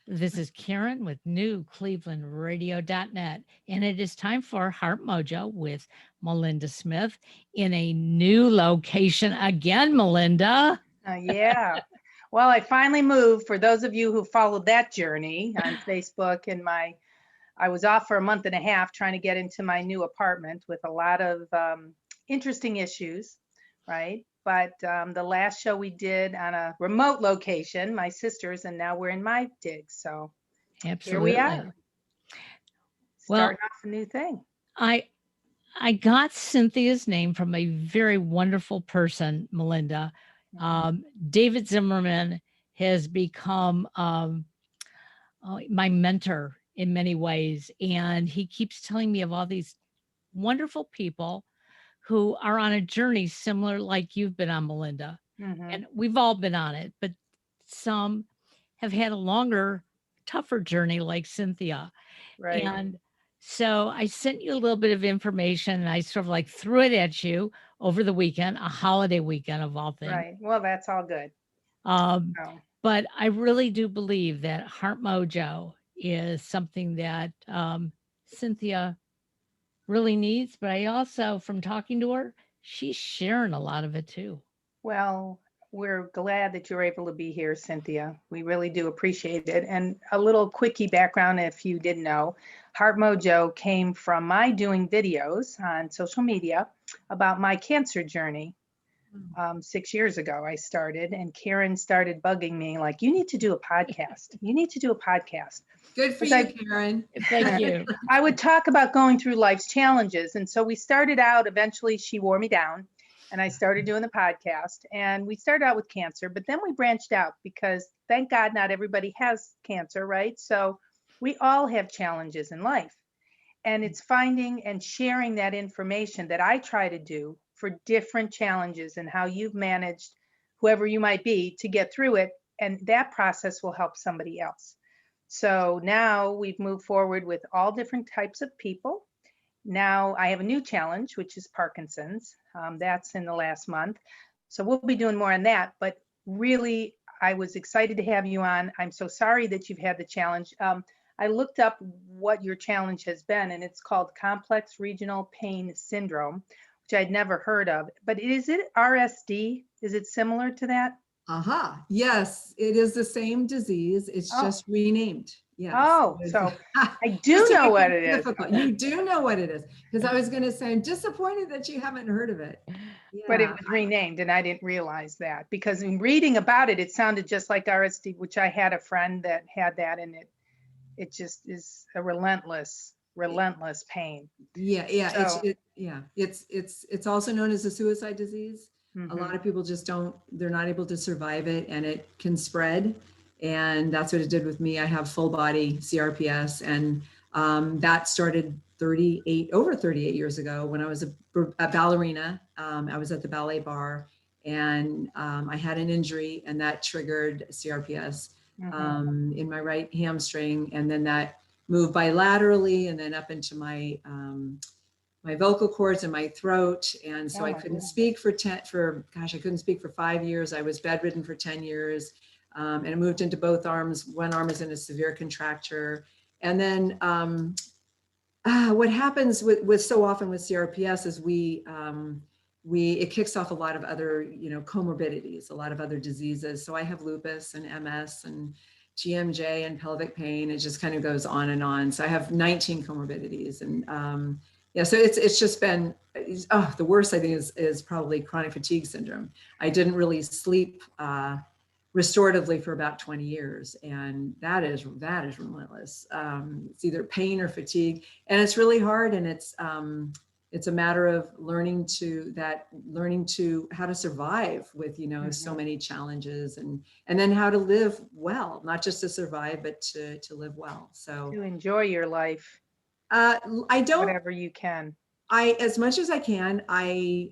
This is Karen with newclevelandradio.net, and it is time for Heart Mojo with Melinda Smith in a new location again, Melinda. Yeah. Well, I finally moved. For those of you who followed that journey on Facebook, and I was off for a month and a half trying to get into my new apartment with a lot of interesting issues, right? But the last show we did on a remote location, my sister's, and now we're in my dig. So here we Absolutely. are, Well, starting off a new thing. I I got Cynthia's name from a very wonderful person, Melinda. Mhm. David Zimmerman has become my mentor in many ways, and he keeps telling me of all these wonderful people who are on a journey similar like you've been on, Melinda. Mhm. And we've all been on it, but some have had a longer, tougher journey like Cynthia. Right. And so I sent you a little bit of information and I sort of like threw it at you over the weekend, a holiday weekend of all things. Right. Well, that's all good. Um, So, but I really do believe that Heart Mojo is something that Cynthia really needs. But I also, from talking to her, she's sharing a lot of it too. well, we're glad that you're able to be here, Cynthia. We really do appreciate it. And a little quickie background, if you didn't know, Heart Mojo came from my doing videos on social media about my cancer journey. 6 years ago, I started, and Karen started bugging me like, "You need to do a podcast. You need to do a podcast." Good for Because you, Karen. Thank you. I would talk about going through life's challenges. And so we started out, eventually she wore me down and I started doing the podcast, and we started out with cancer, but then we branched out because thank God not everybody has cancer, right? So we all have challenges in life. And it's finding and sharing that information that I try to do for different challenges and how you've managed, whoever you might be, to get through it. And that process will help somebody else. So now we've moved forward with all different types of people. Now I have a new challenge, which is Parkinson's. That's in the last month. So we'll be doing more on that. But really, I was excited to have you on. I'm so sorry that you've had the challenge. I looked up what your challenge has been, and it's called Complex Regional Pain Syndrome, which I'd never heard of. But is it RSD? Is it similar to that? Aha. Yes, it is the same disease. It's Oh, just renamed. Yes. oh, so I Just do to know make what it it is. difficult. You do know what it is. Because I was going to say, I'm disappointed that you haven't heard of it. But it Yeah. was renamed, and I didn't realize that because in reading about it, it sounded just like RSD, which I had a friend that had that, and it just is a relentless pain. Yeah. So, It's also known as a suicide disease. A mhm, lot of people just they're not able to survive it, and it can spread. And that's what it did with me. I have full body CRPS, and that started over 38 years ago when I was a ballerina. I was at the ballet bar, and I had an injury, and that triggered CRPS mhm. in my right hamstring, and then that moved bilaterally, and then up into my vocal cords and my throat. And so Oh I my couldn't goodness. speak I couldn't speak for 5 years. I was bedridden for 10 years. And it moved into both arms. One arm is in a severe contracture. And then what happens with so often with CRPS is it kicks off a lot of other, comorbidities, a lot of other diseases. So I have lupus and MS and GMJ and pelvic pain. It just kind of goes on and on. So I have 19 comorbidities, and yeah, so it's just been, the worst I think is probably chronic fatigue syndrome. I didn't really sleep restoratively for about 20 years, and that is relentless. It's either pain or fatigue, and it's really hard, and it's a matter of learning how to survive with so Mhm. many challenges, and then how to live well, not just to survive but to live well. So To enjoy your life, uh, I don't whatever you can. as much as I can, I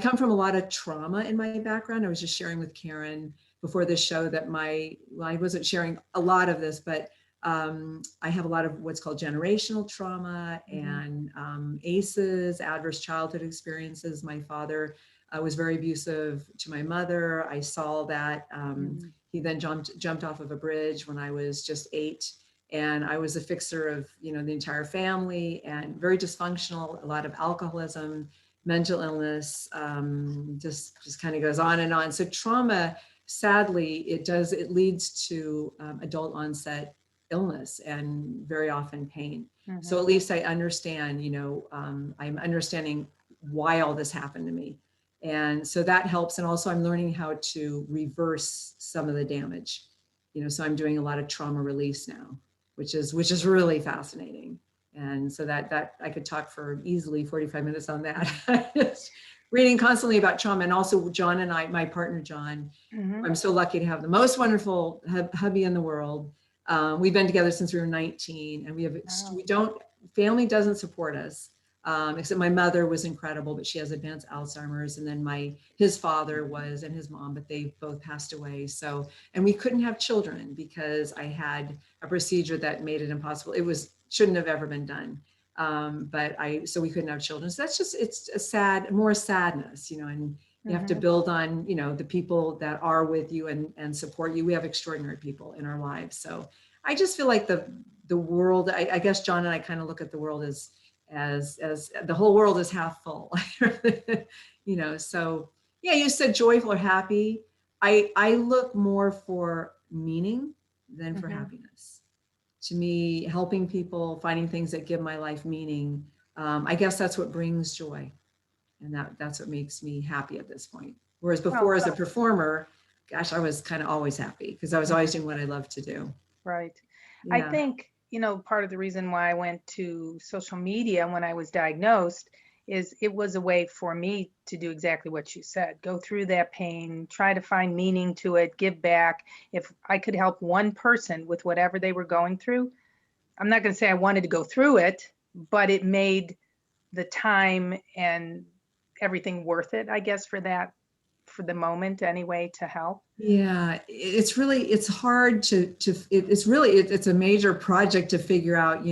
come from a lot of trauma in my background. I was just sharing with Karen before this show that I wasn't sharing a lot of this, but I have a lot of what's called generational trauma Mhm. and ACEs, adverse childhood experiences. My father was very abusive to my mother. I saw that. Mhm. He then jumped off of a bridge when I was just 8. And I was a fixer of, the entire family, and very dysfunctional, a lot of alcoholism, mental illness, just kind of goes on and on. So trauma, sadly, it leads to adult onset illness and very often pain. So at least I understand, I'm understanding why all this happened to me. And so that helps. And also I'm learning how to reverse some of the damage, so I'm doing a lot of trauma release now, which is really fascinating. And so that I could talk for easily 45 minutes on that. Reading constantly about trauma. And also John and I, my partner, John, I'm so lucky to have the most wonderful hubby in the world. We've been together since we were 19, and family doesn't support us. Except my mother was incredible, but she has advanced Alzheimer's. And then his father was, and his mom, but they both passed away. So, and we couldn't have children because I had a procedure that made it impossible. Shouldn't have ever been done. So we couldn't have children. So it's more sadness, and you have to build on, the people that are with you and support you. We have extraordinary people in our lives. So I just feel like the world, I guess John and I kind of look at the world as the whole world is half full, so yeah, you said joyful or happy. I look more for meaning than for happiness. To me, helping people, finding things that give my life meaning, I guess that's what brings joy. And that's what makes me happy at this point. Whereas before, as a performer, gosh, I was kind of always happy because I was always doing what I love to do. Right. Yeah. I think, part of the reason why I went to social media when I was diagnosed is it was a way for me to do exactly what you said, go through that pain, try to find meaning to it, give back. If I could help one person with whatever they were going through, I'm not going to say I wanted to go through it, but it made the time and everything worth it, I guess, for the moment anyway, to help. Yeah, it's hard it's a major project to figure out,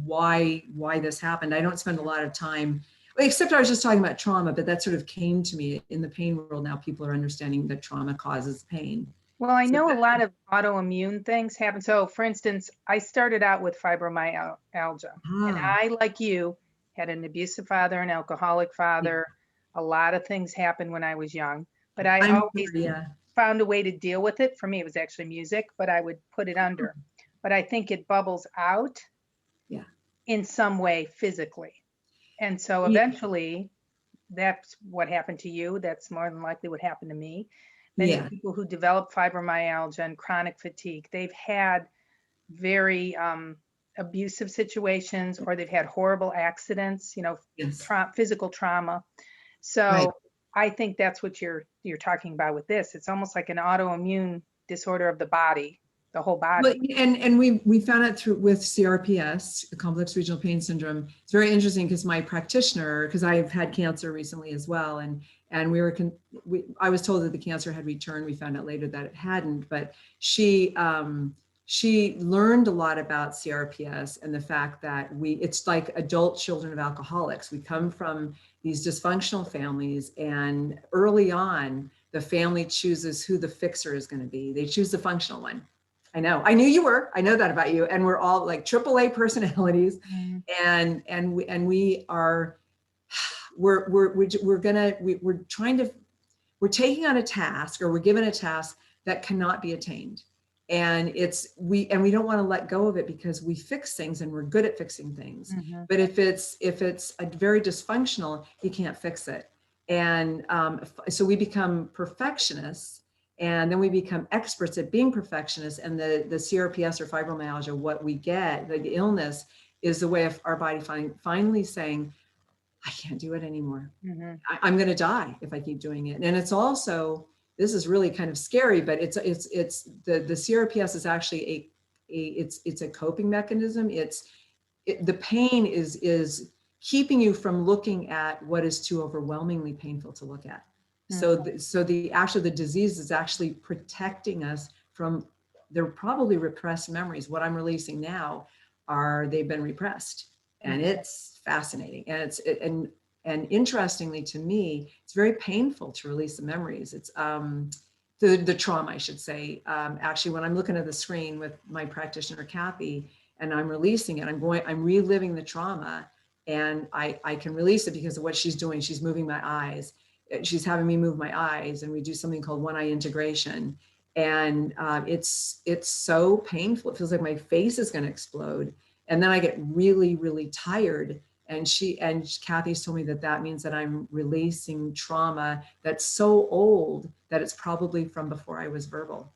why this happened. I don't spend a lot of time, except I was just talking about trauma, but that sort of came to me in the pain world. Now people are understanding that trauma causes pain. Well, I know a lot of autoimmune things happen. So for instance, I started out with fibromyalgia, and I, like you, had an abusive father, an alcoholic father. A lot of things happened when I was young, but I always found a way to deal with it. For me, it was actually music, but I would put it under. But I think it bubbles out in some way physically. And so eventually, that's what happened to you. That's more than likely what happened to me. Many people who develop fibromyalgia and chronic fatigue, they've had very abusive situations, or they've had horrible accidents, physical trauma. So I think that's what you're talking about with this. It's almost like an autoimmune disorder of the body, the whole body. Well, and we found out with CRPS, the complex regional pain syndrome. It's very interesting because my practitioner, because I've had cancer recently as well, and I was told that the cancer had returned. We found out later that it hadn't, but she learned a lot about CRPS and the fact that it's like adult children of alcoholics. We come from these dysfunctional families, and early on, the family chooses who the fixer is going to be. They choose the functional one. I know. I knew you were. I know that about you. And we're all like AAA personalities, and we're taking on a task, or we're given a task that cannot be attained. And we don't want to let go of it because we fix things and we're good at fixing things. But if it's a very dysfunctional, you can't fix it. And so we become perfectionists, and then we become experts at being perfectionists. And the CRPS or fibromyalgia, what we get, the illness, is the way of our body finally saying, I can't do it anymore. I'm going to die if I keep doing it. And it's also, this is really kind of scary, but it's the CRPS is actually it's a coping mechanism. The pain is keeping you from looking at what is too overwhelmingly painful to look at. So the disease is actually protecting us from, they're probably repressed memories. What I'm releasing now they've been repressed, and it's fascinating. And and interestingly to me, it's very painful to release the memories. It's the trauma, I should say. Actually, when I'm looking at the screen with my practitioner, Kathy, and I'm releasing it, I'm reliving the trauma, and I can release it because of what she's doing. She's moving my eyes. She's having me move my eyes, and we do something called one eye integration. And it's so painful. It feels like my face is going to explode. And then I get really, really tired. And Kathy's told me that means that I'm releasing trauma that's so old that it's probably from before I was verbal.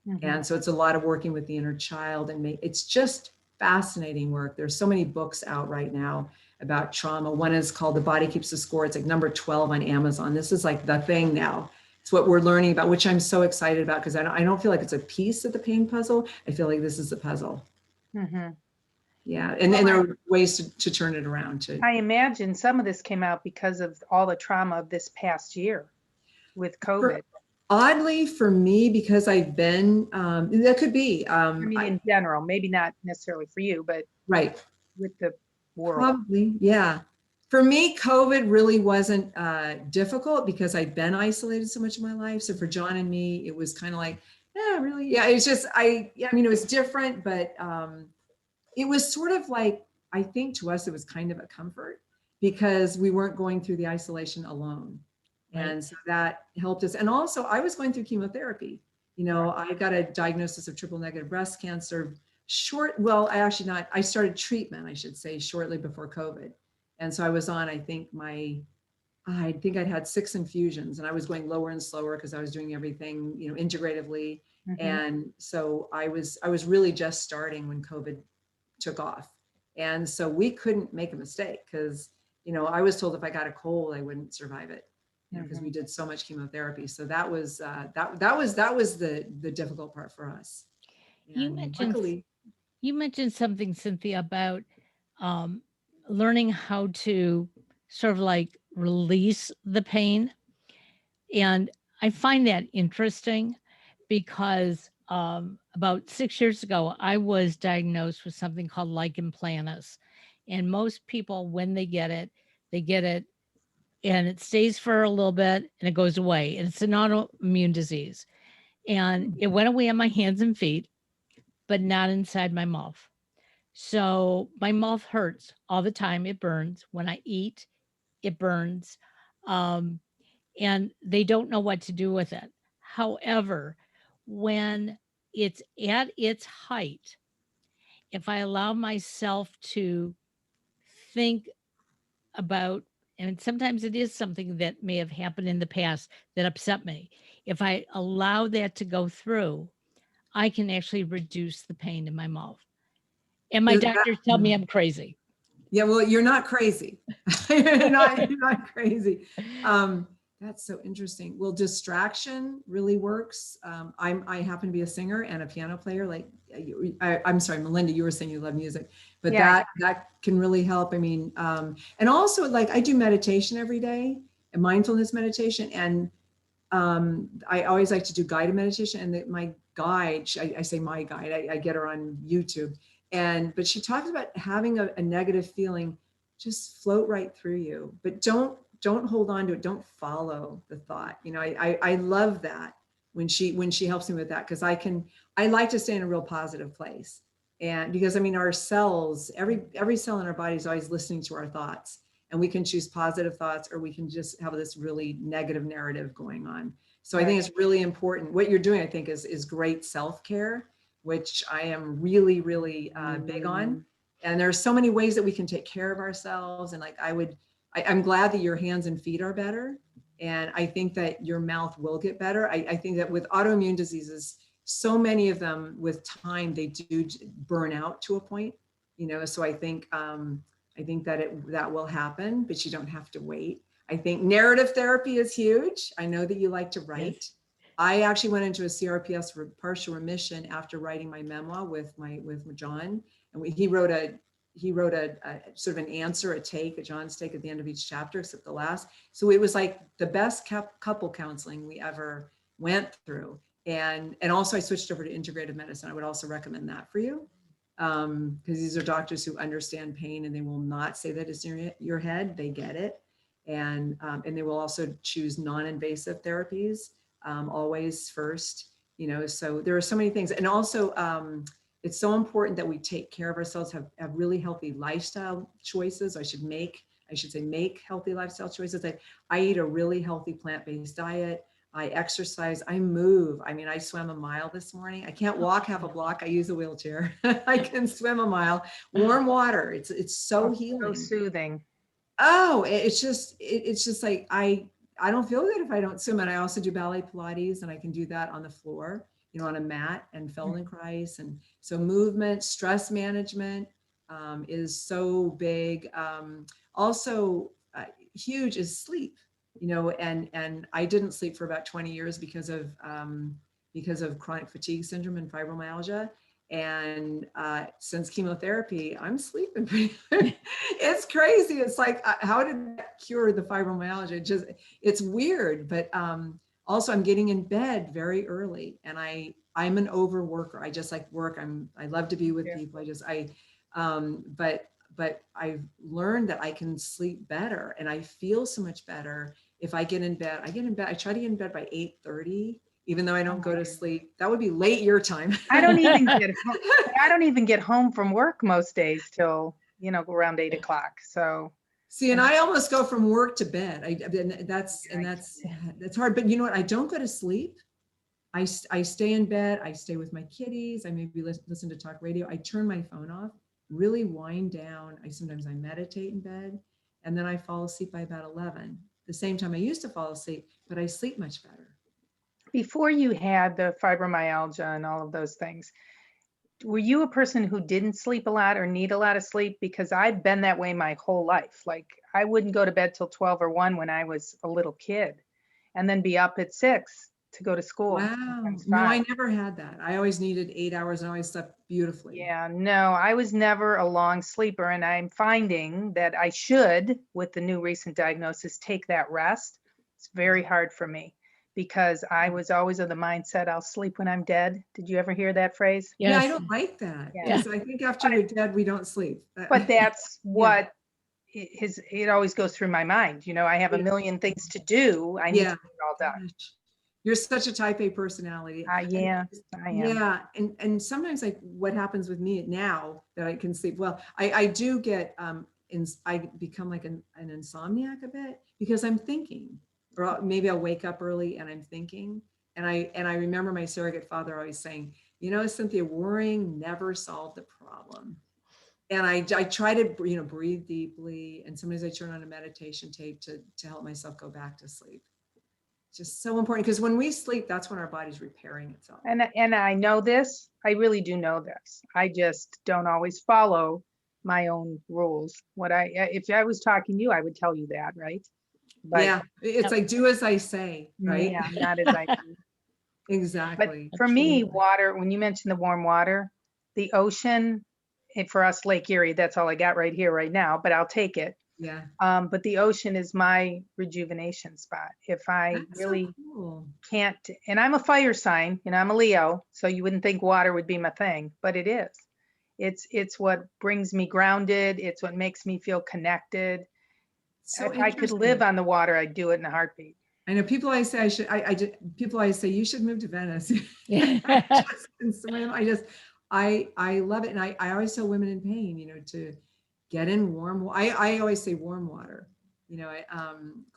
Mhm. And so it's a lot of working with the inner child, and it's just fascinating work. There's so many books out right now about trauma. One is called The Body Keeps the Score. It's like number 12 on Amazon. This is like the thing now. It's what we're learning about, which I'm so excited about, because I don't feel like it's a piece of the pain puzzle. I feel like this is the puzzle. Mhm. Yeah. And there are ways to turn it around too. I imagine some of this came out because of all the trauma of this past year with COVID. Oddly for me, because I've been, that could be. I mean, in general, maybe not necessarily for you, but right. with the world. Probably, yeah. For me, COVID really wasn't difficult because I'd been isolated so much of my life. So for John and me, it was kind of like, yeah, really, yeah. It's just, I mean, it was different, but it was sort of like, I think to us, it was kind of a comfort because we weren't going through the isolation alone. Right. And so that helped us. And also I was going through chemotherapy. You know, I got a diagnosis of triple negative breast cancer I started treatment, I should say, shortly before COVID. And so I was on, I think I'd had 6 infusions, and I was going lower and slower because I was doing everything, you know, integratively. Mhm. And so I was really just starting when COVID took off. And so we couldn't make a mistake because, you know, I was told if I got a cold, I wouldn't survive it, you know, because we did so much chemotherapy. So that was the difficult part for us. And You mentioned something, Cynthia, about um, learning how to sort of like release the pain. And I find that interesting because about 6 years ago, I was diagnosed with something called lichen planus. And most people, when they get it and it stays for a little bit and it goes away. And it's an autoimmune disease. And it went away on my hands and feet, but not inside my mouth. So my mouth hurts all the time. It burns. When I eat, it burns. Um, and they don't know what to do with it. However, when it's at its height, if I allow myself to think about, and sometimes it is something that may have happened in the past that upset me, if I allow that to go through, I can actually reduce the pain in my mouth. And my doctors tell me I'm crazy. Yeah, well, you're not crazy. you're not crazy. That's so interesting. Well, distraction really works. I happen to be a singer and a piano player. Like, I'm sorry, Melinda, you were saying you love music, but Yeah. that can really help. I mean, and also like I do meditation every day, and mindfulness meditation, and I always like to do guided meditation. And my guide, I say my guide, I get her on YouTube, but she talks about having a negative feeling just float right through you, but don't hold on to it. Don't follow the thought. You know, I love that when she helps me with that, because I like to stay in a real positive place. And because I mean, our cells, every cell in our body is always listening to our thoughts, and we can choose positive thoughts, or we can just have this really negative narrative going on. So I think it's really important. What you're doing, I think, is great self-care, which I am really, really big on. And there are so many ways that we can take care of ourselves. And like, I'm glad that your hands and feet are better. And I think that your mouth will get better. I think that with autoimmune diseases, so many of them with time, they do burn out to a point, you know? So I think that will happen, but you don't have to wait. I think narrative therapy is huge. I know that you like to write. Yes. I actually went into a CRPS partial remission after writing my memoir with John, and he wrote a sort of an answer, John's take at the end of each chapter, except the last. So it was like the best couple counseling we ever went through. And also I switched over to integrative medicine. I would also recommend that for you, because these are doctors who understand pain, and they will not say that it's in your head. They get it. And they will also choose non-invasive therapies. always first, so there are so many things. And also, it's so important that we take care of ourselves, have really healthy lifestyle choices. I should say make healthy lifestyle choices. I eat a really healthy plant-based diet. I exercise, I move. I mean, I swam a mile this morning. I can't walk half a block. I use a wheelchair. I can swim a mile. Warm water. It's so healing. So soothing. Oh, it's just like, I don't feel good if I don't swim. And I also do ballet Pilates, and I can do that on the floor, on a mat, and Feldenkrais. And so movement, stress management is so big. Also huge is sleep, and I didn't sleep for about 20 years because of chronic fatigue syndrome and fibromyalgia. And since chemotherapy, I'm sleeping pretty good. It's crazy. It's like, how did that cure the fibromyalgia? It's weird, but also I'm getting in bed very early, and I'm an overworker. I just like work. I love to be with people. But I've learned that I can sleep better, and I feel so much better if I get in bed. I try to get in bed by 8:30. Even though I don't go to sleep. That would be late your time. I don't even get home from work most days till, around 8 o'clock. So see, and I almost go from work to bed. That's hard. But you know what? I don't go to sleep. I stay in bed. I stay with my kitties. I maybe listen to talk radio. I turn my phone off, really wind down. Sometimes I meditate in bed, and then I fall asleep by about 11. The same time I used to fall asleep, but I sleep much better. Before you had the fibromyalgia and all of those things, were you a person who didn't sleep a lot or need a lot of sleep? Because I've been that way my whole life. Like, I wouldn't go to bed till 12 or 1 when I was a little kid, and then be up at 6 to go to school. Wow. No, I never had that. I always needed 8 hours, and I always slept beautifully. Yeah, no, I was never a long sleeper, and I'm finding that I should, with the new recent diagnosis, take that rest. It's very hard for me, because I was always of the mindset, I'll sleep when I'm dead. Did you ever hear that phrase? Yes. Yeah, I don't like that. Yeah. Because I think after you're dead, we don't sleep. But that's what it always goes through my mind. I have a million things to do. I need to get it all done. You're such a type A personality. I am. Yeah. And sometimes, like, what happens with me now that I can sleep well, I do get, I become like an insomniac a bit, because I'm thinking. Or maybe I'll wake up early and I'm thinking. And I remember my surrogate father always saying, Cynthia, worrying never solved the problem. And I try to, breathe deeply. And sometimes I turn on a meditation tape to help myself go back to sleep. It's just so important, because when we sleep, that's when our body's repairing itself. And I know this. I really do know this. I just don't always follow my own rules. If I was talking to you, I would tell you that, right? But yeah, it's like, do as I say, right? Yeah, not as I do. Exactly. But for me, water, when you mentioned the warm water, the ocean, for us, Lake Erie, that's all I got right here, right now, but I'll take it. Yeah. But the ocean is my rejuvenation spot. If I really can't, and I'm a fire sign, I'm a Leo, so you wouldn't think water would be my thing, but it is. It's what brings me grounded. It's what makes me feel connected. So if I could live on the water, I'd do it in a heartbeat. I know people always say people always say you should move to Venice. Yeah. And swim. I love it. And I always tell women in pain, to get in warm. I always say warm water.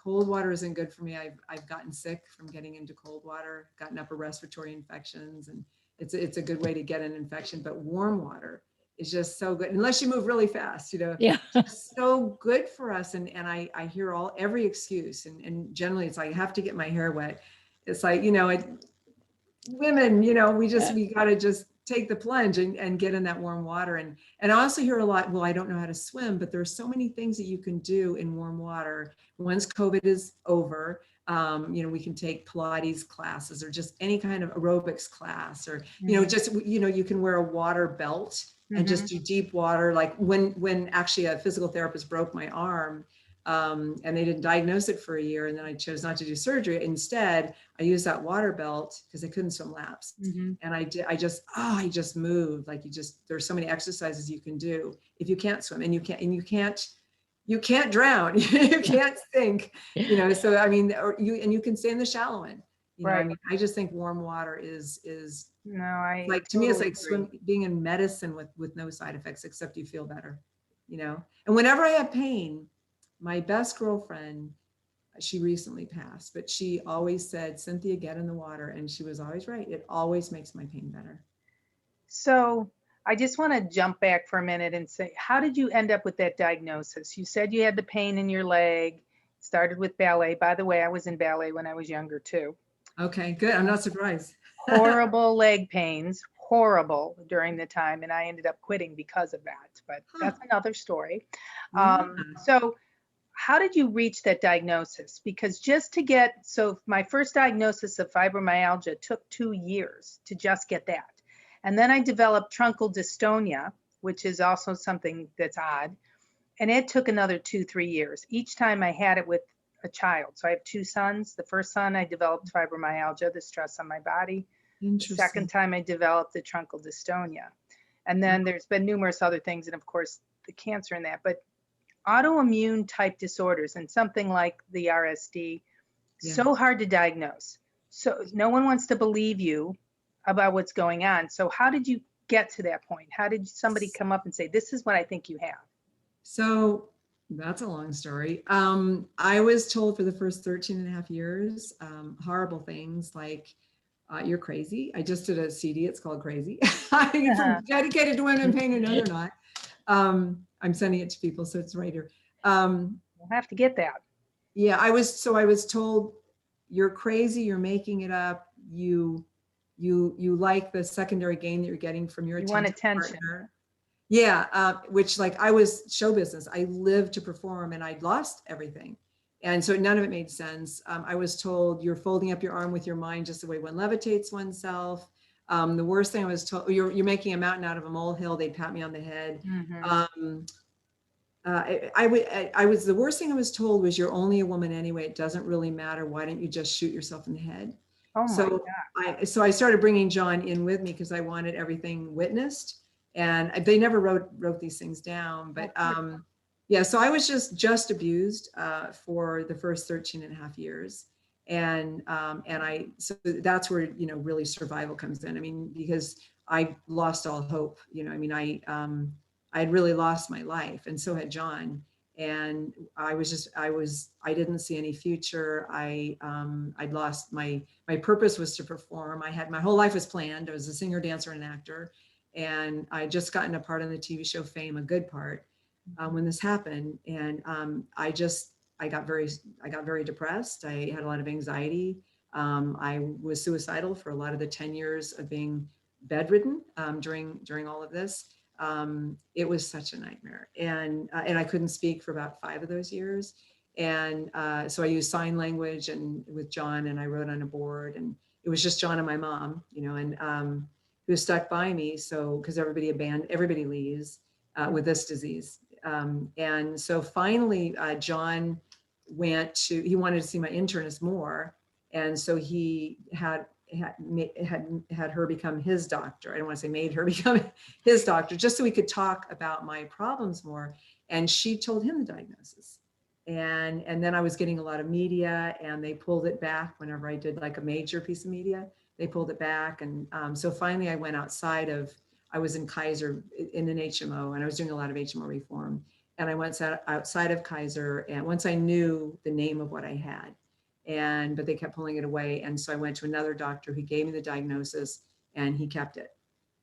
Cold water isn't good for me. I've gotten sick from getting into cold water, gotten upper respiratory infections, and it's a good way to get an infection. But warm water is just so good, unless you move really fast, Yeah. It's so good for us. And I hear every excuse, and generally it's like, I have to get my hair wet. It's like, women, we got to just take the plunge and get in that warm water. And I also hear a lot, well, I don't know how to swim, but there's so many things that you can do in warm water. Once COVID is over, we can take Pilates classes, or just any kind of aerobics class, or, you can wear a water belt and just do deep water. Like when actually a physical therapist broke my arm, and they didn't diagnose it for a year, and then I chose not to do surgery. Instead, I used that water belt because I couldn't swim laps. And I just moved. Like, there's so many exercises you can do if you can't swim, and you can't drown. You can't sink, so I mean, you can stay in the shallow end. You know, I Right. mean, I just think warm water is No, I like, to me, it's totally like agree. being in medicine with no side effects, except you feel better, you know? And whenever I have pain, my best girlfriend, she recently passed, but she always said, Cynthia, get in the water. And she was always right. It always makes my pain better. So I just want to jump back for a minute and say, how did you end up with that diagnosis? You said you had the pain in your leg, started with ballet. By the way, I was in ballet when I was younger too. Okay, good. I'm not surprised. Horrible leg pains, horrible during the time, and I ended up quitting because of that. But Huh. that's another story. Yeah. So how did you reach that diagnosis? Because just to get, so my first diagnosis of fibromyalgia took 2 years to just get that. And then I developed truncal dystonia, which is also something that's odd. And it took another 2, 3 years. Each time I had it with a child. So I have two sons. The first son, I developed fibromyalgia, the stress on my body. The second Interesting. time I developed the truncal dystonia. And then there's been numerous other things, and of course the cancer in that. But autoimmune type disorders and something like the RSD, Yeah. so hard to diagnose. So no one wants to believe you about what's going on. So how did you get to that point? How did somebody come up and say, this is what I think you have? So that's a long story. I was told for the first 13 and a half years, horrible things like, you're crazy. I just did a CD. It's called Crazy. From dedicated to women in pain who know they're not. I'm sending it to people, so it's right here. We'll have to get that. Yeah, I was told, you're crazy. You're making it up. You like the secondary gain that you're getting from your You want attention attention. partner. Yeah, which, like, I was show business. I lived to perform, and I'd lost everything. And so none of it made sense. I was told, you're folding up your arm with your mind, just the way one levitates oneself. The worst thing I was told, you're making a mountain out of a molehill. They'd pat me on the head. Mhm. I was, the worst thing I was told was, you're only a woman anyway. It doesn't really matter. Why don't you just shoot yourself in the head? Oh my So God. I started bringing John in with me because I wanted everything witnessed, and they never wrote these things down. But yeah, so I was just abused for the first 13 and a half years. And so that's where, you know, really survival comes in. I mean, because I lost all hope, you know, I mean, I had really lost my life, and so had John. And I didn't see any future. I'd lost my purpose was to perform. My whole life was planned. I was a singer, dancer, and actor. And I just gotten a part on the TV show Fame, a good part, when this happened. And I got very depressed. I had a lot of anxiety. I was suicidal for a lot of the 10 years of being bedridden during all of this. It was such a nightmare. And I couldn't speak for about 5 of those years. And so I used sign language and with John, and I wrote on a board, and it was just John and my mom, you know, and who stuck by me. So, because everybody leaves with this disease. And so finally, John he wanted to see my internist more. And so he had her become his doctor. I don't want to say made her become his doctor, just so we could talk about my problems more. And she told him the diagnosis. And then I was getting a lot of media, and they pulled it back whenever I did like a major piece of media. They pulled it back. And so finally I went I was in Kaiser in an HMO, and I was doing a lot of HMO reform. And I went outside of Kaiser, and once I knew the name of what I had, but they kept pulling it away. And so I went to another doctor who gave me the diagnosis, and he kept it.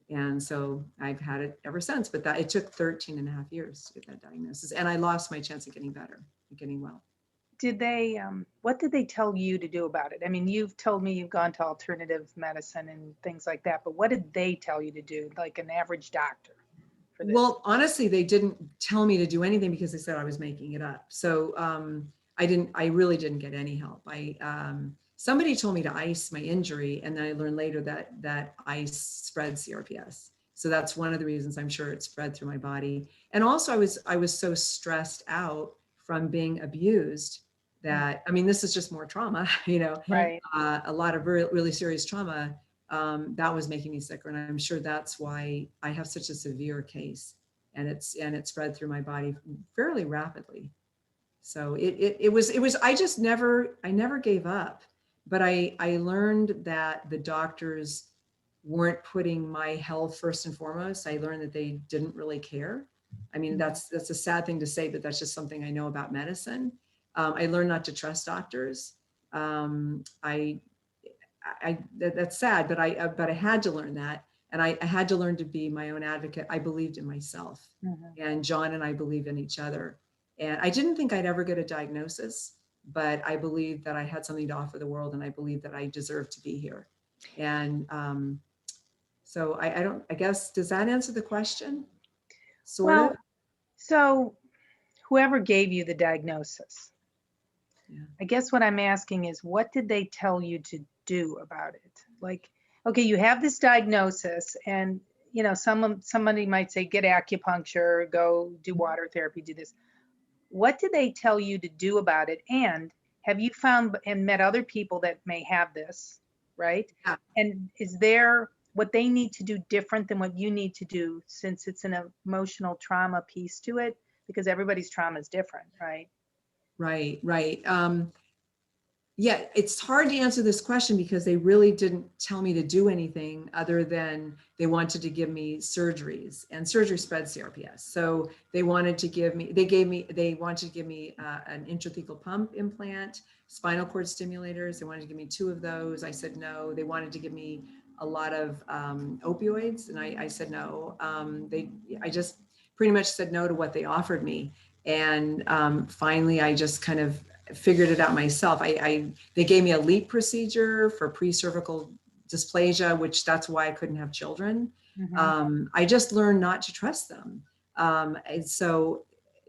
And so I've had it ever since, but it took 13 and a half years to get that diagnosis. And I lost my chance of getting better, getting well. What did they tell you to do about it? I mean, you've told me you've gone to alternative medicine and things like that, but what did they tell you to do, like an average doctor for this? Well, honestly, they didn't tell me to do anything because they said I was making it up. So I really didn't get any help. Somebody told me to ice my injury, and then I learned later that ice spread CRPS. So that's one of the reasons I'm sure it spread through my body. And also I was so stressed out from being abused that, I mean, this is just more trauma, you know, Right. a lot of really serious trauma that was making me sicker. And I'm sure that's why I have such a severe case, and it spread through my body fairly rapidly. So it was, I never gave up, but I learned that the doctors weren't putting my health first and foremost. I learned that they didn't really care. I mean, that's a sad thing to say, but that's just something I know about medicine. I learned not to trust doctors. That's sad, but I had to learn that. And I had to learn to be my own advocate. I believed in myself, and John and I believed in each other. And I didn't think I'd ever get a diagnosis, but I believed that I had something to offer the world, and I believed that I deserved to be here. And so I guess, does that answer the question? Sort Well, of. so whoever gave you the diagnosis, Yeah. I guess what I'm asking is, what did they tell you to do about it? Like, okay, you have this diagnosis, and you know, somebody might say, get acupuncture, go do water therapy, do this. What did they tell you to do about it? And have you found and met other people that may have this, right? Yeah. And is there what they need to do different than what you need to do, since it's an emotional trauma piece to it? Because everybody's trauma is different, right? Right. Yeah, it's hard to answer this question because they really didn't tell me to do anything other than they wanted to give me surgeries, and surgery spreads CRPS. So they wanted to give me, they wanted to give me an intrathecal pump implant, spinal cord stimulators. They wanted to give me 2 of those. I said no. They wanted to give me a lot of opioids, and I said no. I just pretty much said no to what they offered me. And finally, I just kind of figured it out myself. They gave me a LEAP procedure for pre-cervical dysplasia, which that's why I couldn't have children. I just learned not to trust them. And so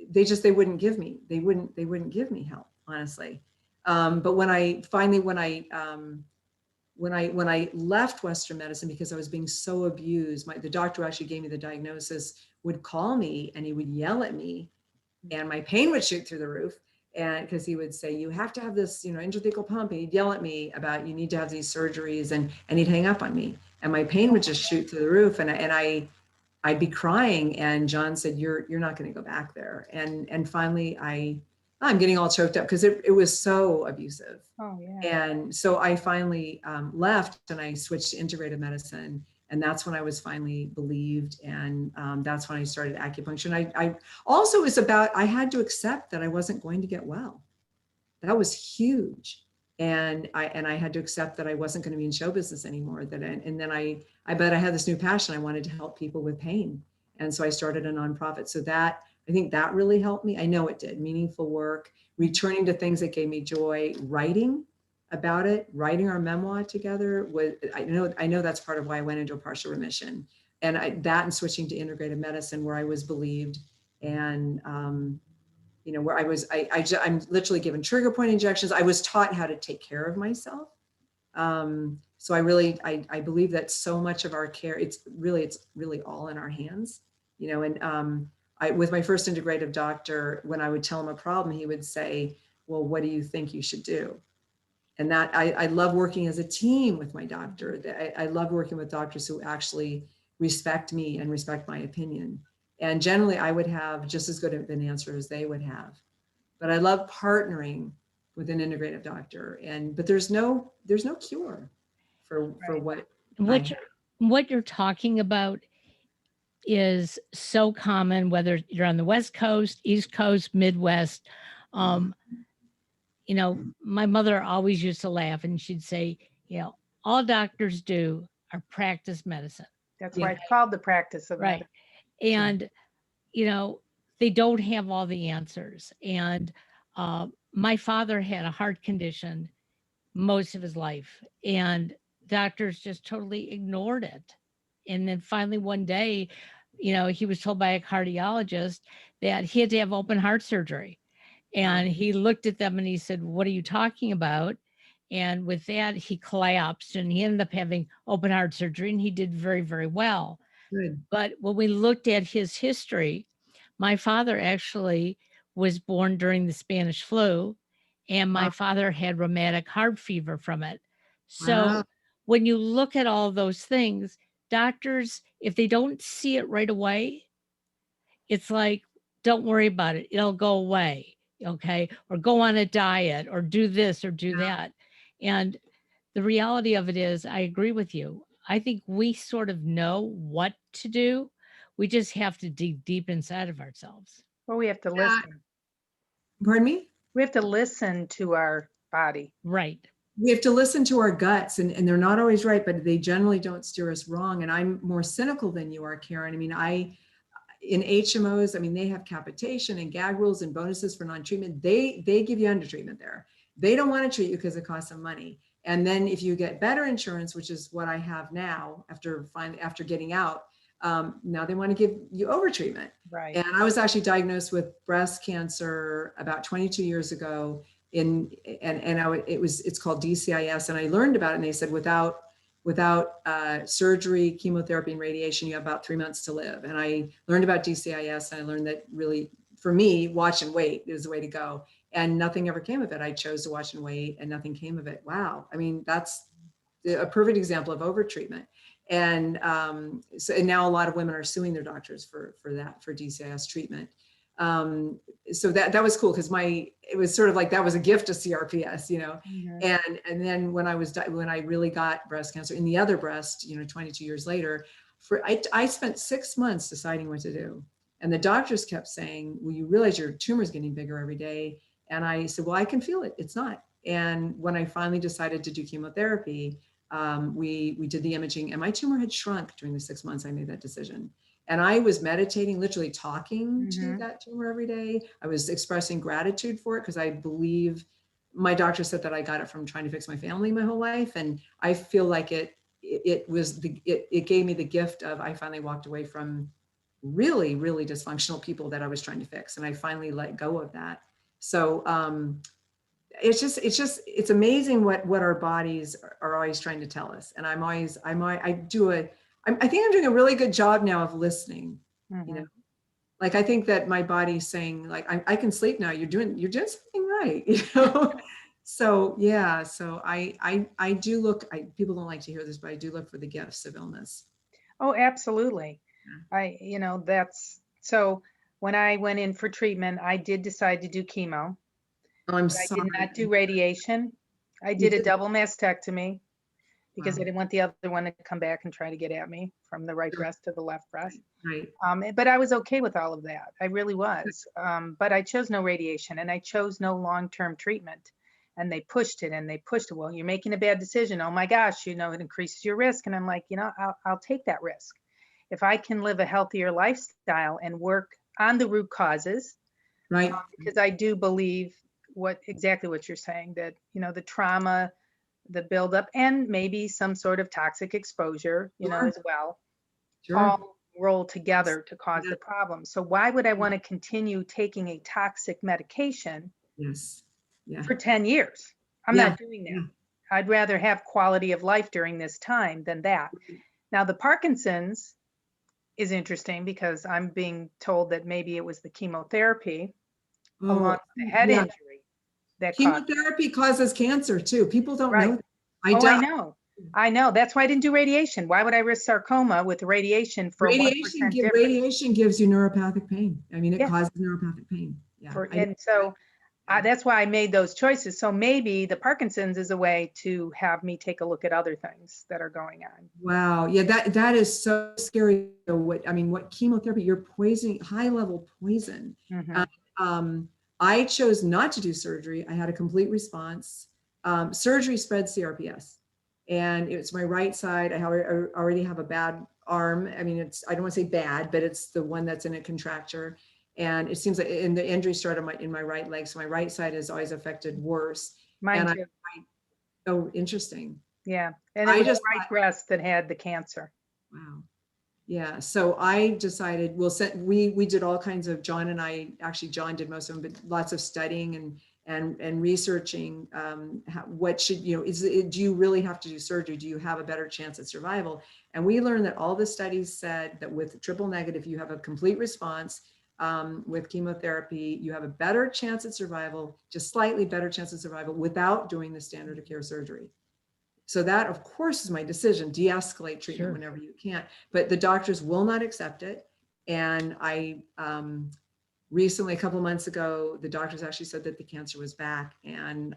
they wouldn't give me help, honestly. But when I left Western medicine, because I was being so abused, the doctor who actually gave me the diagnosis would call me and he would yell at me, and my pain would shoot through the roof. And because he would say, you have to have this, intrathecal pump, and he'd yell at me about, you need to have these surgeries, and he'd hang up on me, and my pain would just shoot through the roof. And I'd be crying, and John said, you're not going to go back there. And finally I'm getting all choked up because it was so abusive. Oh yeah. And so I finally left, and I switched to integrative medicine. And that's when I was finally believed. And that's when I started acupuncture. And I also, it was about, I had to accept that I wasn't going to get well. That was huge. And I had to accept that I wasn't going to be in show business anymore. And then I bet I had this new passion. I wanted to help people with pain. And so I started a nonprofit. So that, I think that really helped me. I know it did. Meaningful work, returning to things that gave me joy, writing about it, writing our memoir together. I know that's part of why I went into a partial remission, and that and switching to integrative medicine, where I was believed, and where I'm literally given trigger point injections. I was taught how to take care of myself. So I believe that so much of our care, it's really all in our hands, and with my first integrative doctor, when I would tell him a problem, he would say, well, what do you think you should do? And that I love working as a team with my doctor. I love working with doctors who actually respect me and respect my opinion. And generally I would have just as good of an answer as they would have. But I love partnering with an integrative doctor. But there's no cure for what what you're talking about is so common, whether you're on the West Coast, East Coast, Midwest. My mother always used to laugh, and she'd say, all doctors do are practice medicine. That's why it's called the practice of Right. medicine. And, they don't have all the answers. And my father had a heart condition most of his life, and doctors just totally ignored it. And then finally one day, he was told by a cardiologist that he had to have open heart surgery. And he looked at them and he said, what are you talking about? And with that, he collapsed, and he ended up having open heart surgery, and he did very, very well. Good. But when we looked at his history, my father actually was born during the Spanish flu, and my father had rheumatic heart fever from it. So when you look at all those things, doctors, if they don't see it right away, it's like, don't worry about it. It'll go away. Okay. Or go on a diet, or do this or do that. And the reality of it is, I agree with you. I think we sort of know what to do. We just have to dig deep inside of ourselves. Well, we have to Yeah. listen. Pardon me? We have to listen to our body. Right. We have to listen to our guts, and they're not always right, but they generally don't steer us wrong. And I'm more cynical than you are, Karen. I mean, in HMOs, I mean, they have capitation and gag rules and bonuses for non-treatment. They give you undertreatment there. They don't want to treat you because it costs them money. And then if you get better insurance, which is what I have now after getting out, now they want to give you overtreatment. Right. And I was actually diagnosed with breast cancer about 22 years ago. It's called DCIS, and I learned about it. And they said without surgery, chemotherapy, and radiation, you have about 3 months to live. And I learned about DCIS, and I learned that really, for me, watch and wait is the way to go. And nothing ever came of it. I chose to watch and wait, and nothing came of it. Wow. I mean, that's a perfect example of overtreatment. And and now a lot of women are suing their doctors for DCIS treatment. So that was cool, because it was sort of like that was a gift to CRPS, you know. Mhm. And then when I really got breast cancer in the other breast, you know, 22 years later, I spent 6 months deciding what to do. And the doctors kept saying, well, you realize your tumor is getting bigger every day. And I said, well, I can feel it. It's not. And when I finally decided to do chemotherapy, we did the imaging, and my tumor had shrunk during the 6 months I made that decision. And I was meditating, literally talking to that tumor every day. I was expressing gratitude for it, because I believe my doctor said that I got it from trying to fix my family my whole life. And I feel like it gave me the gift of, I finally walked away from really, really dysfunctional people that I was trying to fix. And I finally let go of that. So it's amazing what our bodies are always trying to tell us. And I think I'm doing a really good job now of listening. You know, like, I think that my body's saying, like, I can sleep now. You're doing something right. You know. So yeah. So I do look. People don't like to hear this, but I do look for the gifts of illness. Oh, absolutely. Yeah. That's so when I went in for treatment, I did decide to do chemo. Oh, I'm But I did sorry. not do radiation. I You did a did. double mastectomy because I Wow. didn't want the other one to come back and try to get at me from the right Sure. breast to the left breast. Right. But I was okay with all of that. I really was. But I chose no radiation, and I chose no long-term treatment. And they pushed it and they pushed it. Well, you're making a bad decision. Oh my gosh, it increases your risk. And I'm like, I'll take that risk. If I can live a healthier lifestyle and work on the root causes, Right. because I do believe exactly what you're saying, that, the trauma, the buildup, and maybe some sort of toxic exposure, Sure. as well, Sure. all roll together to cause Yeah. the problem. So why would I want to continue taking a toxic medication Yes. Yeah. for 10 years? I'm Yeah. not doing that. Yeah. I'd rather have quality of life during this time than that. Now, the Parkinson's is interesting because I'm being told that maybe it was the chemotherapy along Oh, with the head yeah. injury that caused that. Chemotherapy causes cancer too. People don't Right. know that. I Oh, don't. I know. That's why I didn't do radiation. Why would I risk sarcoma with radiation for 1% difference? Radiation gives you neuropathic pain. I mean, it Yeah. causes neuropathic pain. Yeah. And so that's why I made those choices. So maybe the Parkinson's is a way to have me take a look at other things that are going on. Wow. Yeah, that is so scary. What chemotherapy, you're poisoning, high level poison. I chose not to do surgery. I had a complete response. Surgery spread CRPS, and it's my right side. I already have a bad arm. I mean, I don't want to say bad, but it's the one that's in a contracture. And it seems like in the injury started in my right leg. So my right side is always affected worse. Mine too. Oh, interesting. Yeah. And it was the right breast that had the cancer. Wow. Yeah. So I decided, we did all kinds of, John and I, actually John did most of them, but lots of studying and researching what should, do you really have to do surgery? Do you have a better chance at survival? And we learned that all the studies said that with triple negative, you have a complete response. With chemotherapy, you have a better chance at survival, just slightly better chance of survival without doing the standard of care surgery. So that, of course, is my decision. De-escalate treatment whenever you can. But the doctors will not accept it. And I recently, a couple of months ago, the doctors actually said that the cancer was back. And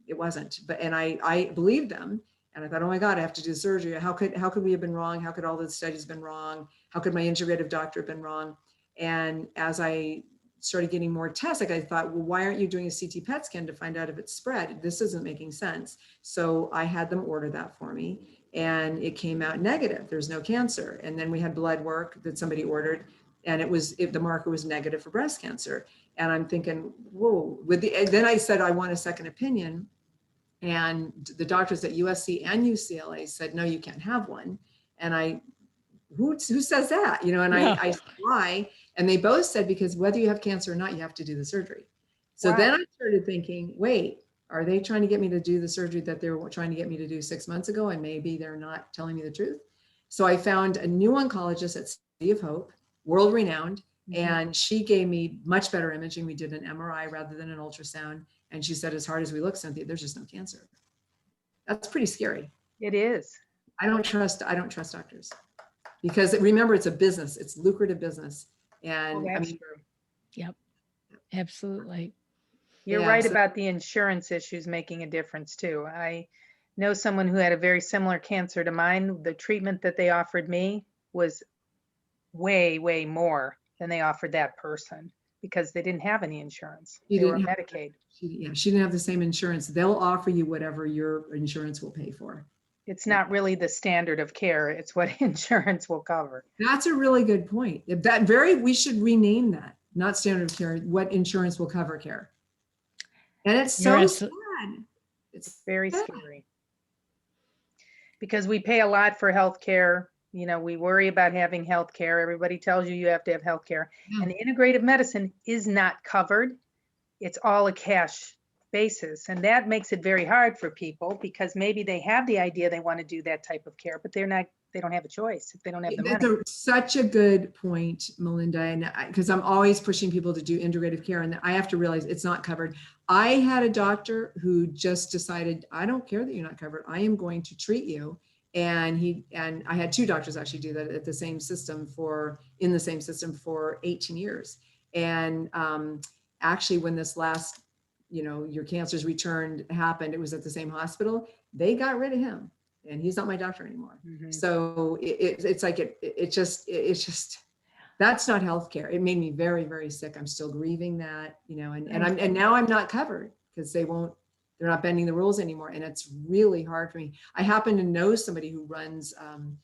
it wasn't. But, and I believed them. And I thought, oh my God, I have to do the surgery. How could we have been wrong? How could all the studies have been wrong? How could my integrative doctor have been wrong? And as I started getting more tests, like I thought, well, why aren't you doing a CT PET scan to find out if it's spread? This isn't making sense. So I had them order that for me, and it came out negative. There's no cancer. And then we had blood work that somebody ordered, and the marker was negative for breast cancer. And I'm thinking, whoa, and then I said, I want a second opinion. And the doctors at USC and UCLA said, no, you can't have one. And who says that? You know, and Yeah. I said, why? And they both said, because whether you have cancer or not, you have to do the surgery. So Wow. then I started thinking, wait, are they trying to get me to do the surgery that they were trying to get me to do 6 months ago? And maybe they're not telling me the truth. So I found a new oncologist at City of Hope, world renowned. And she gave me much better imaging. We did an MRI rather than an ultrasound. And she said, as hard as we look, Cynthia, there's just no cancer. That's pretty scary. It is. I don't trust doctors, because remember, it's a business, it's lucrative business. And Well, I that's mean, true. Yep. Absolutely. You're Yeah, right so- about the insurance issues making a difference too. I know someone who had a very similar cancer to mine. The treatment that they offered me was way, way more than they offered that person because they didn't have any insurance. She They were didn't have- Medicaid. she didn't have the same insurance. They'll offer you whatever your insurance will pay for. It's not really the standard of care. It's what insurance will cover. That's a really good point. We should rename that, not standard of care, what insurance will cover care. And it's so You're sad. It's very sad. scary. Because we pay a lot for health care. You know, we worry about having health care. Everybody tells you have to have health care. Yeah. And integrative medicine is not covered. It's all a cash basis. And that makes it very hard for people because maybe they have the idea they want to do that type of care, but they don't have a choice if they don't have the money. That's such a good point, Melinda. And because I'm always pushing people to do integrative care, and I have to realize it's not covered. I had a doctor who just decided, I don't care that you're not covered. I am going to treat you. And I had two doctors actually do that in the same system for 18 years. And actually, when this last, your cancer's returned happened, it was at the same hospital. They got rid of him, and he's not my doctor anymore. Mhm. So it's like it's just that's not healthcare. It made me very, very sick. I'm still grieving that, and now I'm not covered because they're not bending the rules anymore. And it's really hard for me. I happen to know somebody who runs an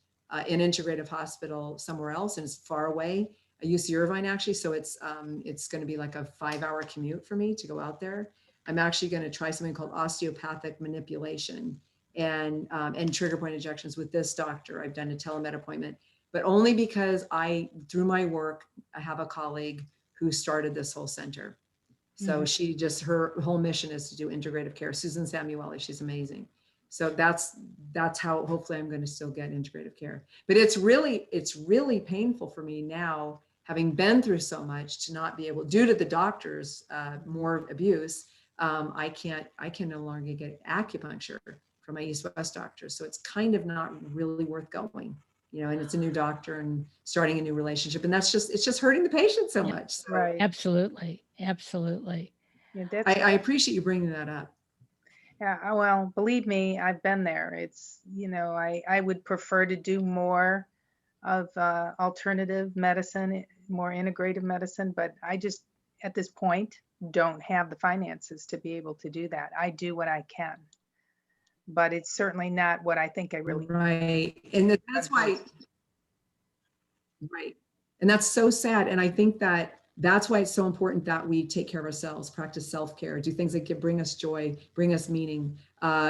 integrative hospital somewhere else, and it's far away. UC Irvine, actually. So it's going to be like a 5-hour commute for me to go out there. I'm actually going to try something called osteopathic manipulation and trigger point injections with this doctor. I've done a telemed appointment, but only because through my work, I have a colleague who started this whole center. So her whole mission is to do integrative care. Susan Samueli, she's amazing. So that's how hopefully I'm going to still get integrative care. But it's really painful for me now, having been through so much, to not be able, due to the doctors, more abuse. I can no longer get acupuncture from my East-West doctor. So it's kind of not really worth going, and it's a new doctor and starting a new relationship. And it's just hurting the patient so much. So Right. Absolutely. Absolutely. Yeah, that's I appreciate you bringing that up. Yeah, well, believe me, I've been there. It's, I would prefer to do more of alternative medicine, more integrative medicine, but I just, at this point, don't have the finances to be able to do that. I do what I can, but it's certainly not what I think I really need. Right. And that's why, right. And that's so sad. And I think that's why it's so important that we take care of ourselves, practice self-care, do things that bring us joy, bring us meaning,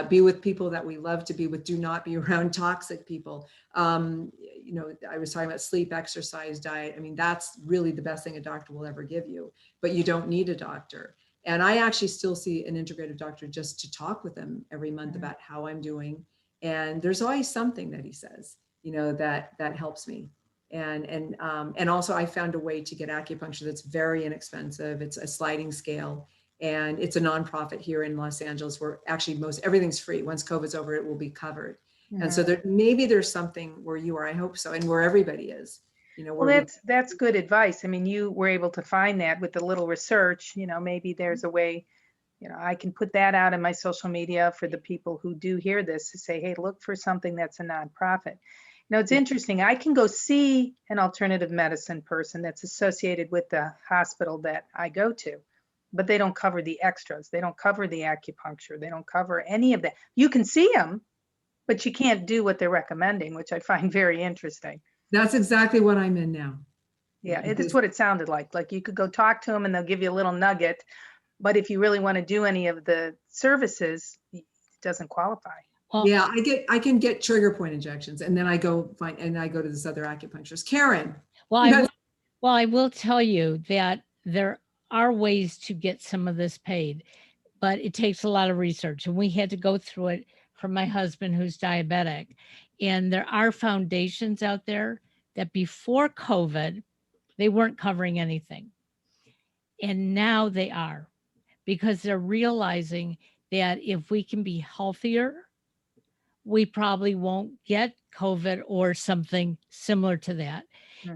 be with people that we love to be with, do not be around toxic people. I was talking about sleep, exercise, diet. I mean, that's really the best thing a doctor will ever give you, but you don't need a doctor. And I actually still see an integrative doctor just to talk with them every month about how I'm doing. And there's always something that he says, that helps me. And also I found a way to get acupuncture that's very inexpensive. It's a sliding scale, and it's a nonprofit here in Los Angeles where actually everything's free. Once COVID's over, it will be covered. And so maybe there's something where you are, I hope so, and where everybody is, Well, that's good advice. I mean, you were able to find that with a little research, maybe there's a way I can put that out in my social media for the people who do hear this to say, hey, look for something that's a nonprofit. It's interesting. I can go see an alternative medicine person that's associated with the hospital that I go to, but they don't cover the extras. They don't cover the acupuncture. They don't cover any of that. You can see them, but you can't do what they're recommending, which I find very interesting. That's exactly what I'm in now. Yeah, it is what it sounded like. Like you could go talk to them and they'll give you a little nugget. But if you really want to do any of the services, it doesn't qualify. Well, yeah, I can get trigger point injections, and then I go to this other acupuncturist, Karen. well, I will tell you that there are ways to get some of this paid, but it takes a lot of research, and we had to go through it for my husband who's diabetic. And there are foundations out there that before COVID, they weren't covering anything. And now they are, because they're realizing that if we can be healthier, we probably won't get COVID or something similar to that.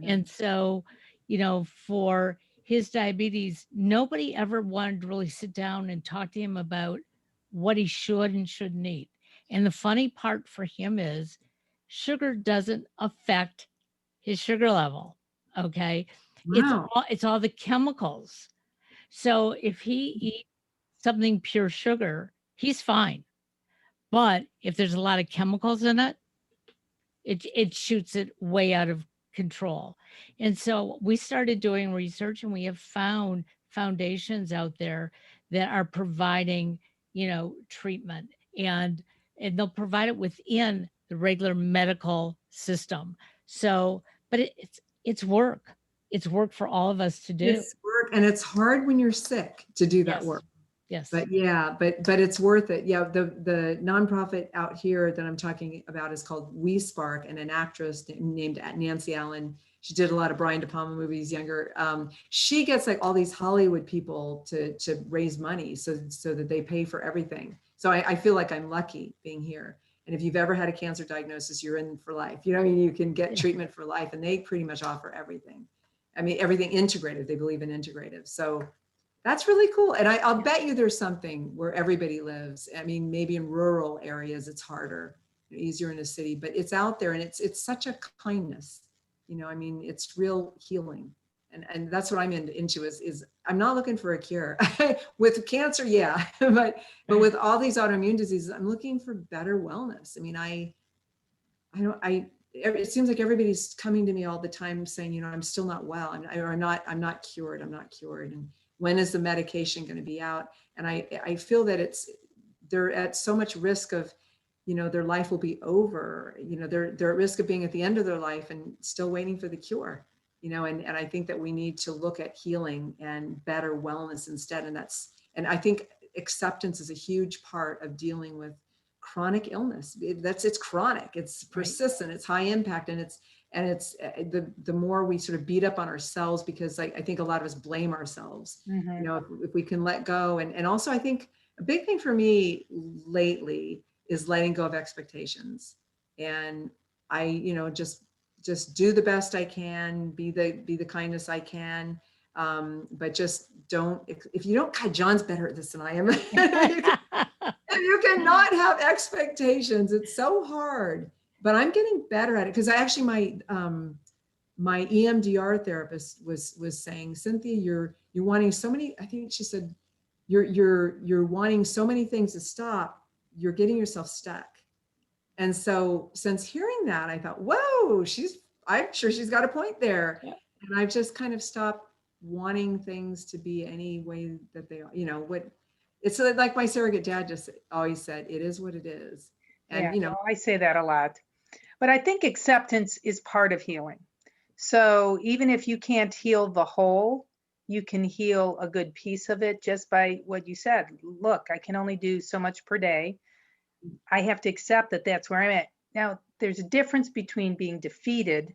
And so, for his diabetes, nobody ever wanted to really sit down and talk to him about what he should and shouldn't eat. And the funny part for him is sugar doesn't affect his sugar level. Okay. Wow. It's all the chemicals. So if he eats something pure sugar, he's fine. But if there's a lot of chemicals in it, it shoots it way out of control. And so we started doing research, and we have found foundations out there that are providing, treatment, and they'll provide it within the regular medical system. So, but it's work. It's work for all of us to do. It's work, and it's hard when you're sick to do that work. Yes. But yeah, but it's worth it. Yeah, the nonprofit out here that I'm talking about is called We Spark, and an actress named Nancy Allen. She did a lot of Brian De Palma movies younger. She gets like all these Hollywood people to raise money so that they pay for everything. So I feel like I'm lucky being here. And if you've ever had a cancer diagnosis, you're in for life. You can get treatment for life, and they pretty much offer everything. I mean, everything integrative. They believe in integrative. So that's really cool. And I'll bet you there's something where everybody lives. I mean, maybe in rural areas, it's harder, easier in a city, but it's out there, and it's such a kindness. I mean, it's real healing. And that's what I'm into is I'm not looking for a cure with cancer. Yeah. but with all these autoimmune diseases, I'm looking for better wellness. I mean, it seems like everybody's coming to me all the time saying, I'm still not well. I'm not cured. I'm not cured. And when is the medication going to be out? And I feel that they're at so much risk of, their life will be over. They're at risk of being at the end of their life and still waiting for the cure. And I think that we need to look at healing and better wellness instead. And I think acceptance is a huge part of dealing with chronic illness. It's chronic, it's persistent, it's high impact, and it's the more we sort of beat up on ourselves, because I think a lot of us blame ourselves. If we can let go, and also I think a big thing for me lately is letting go of expectations. And I just do the best I can, be the kindness I can, but just don't, if you don't, God, John's better at this than I am. You cannot have expectations. It's so hard, but I'm getting better at it, because my EMDR therapist was saying, Cynthia, you're wanting so many, I think she said, you're wanting so many things to stop, you're getting yourself stuck. And so since hearing that, I thought, whoa, I'm sure she's got a point there. Yeah. And I've just kind of stopped wanting things to be any way that they are, it's like my surrogate dad just always said, it is what it is. And, I say that a lot, but I think acceptance is part of healing. So even if you can't heal the whole, you can heal a good piece of it just by what you said. Look, I can only do so much per day. I have to accept that that's where I'm at. Now, there's a difference between being defeated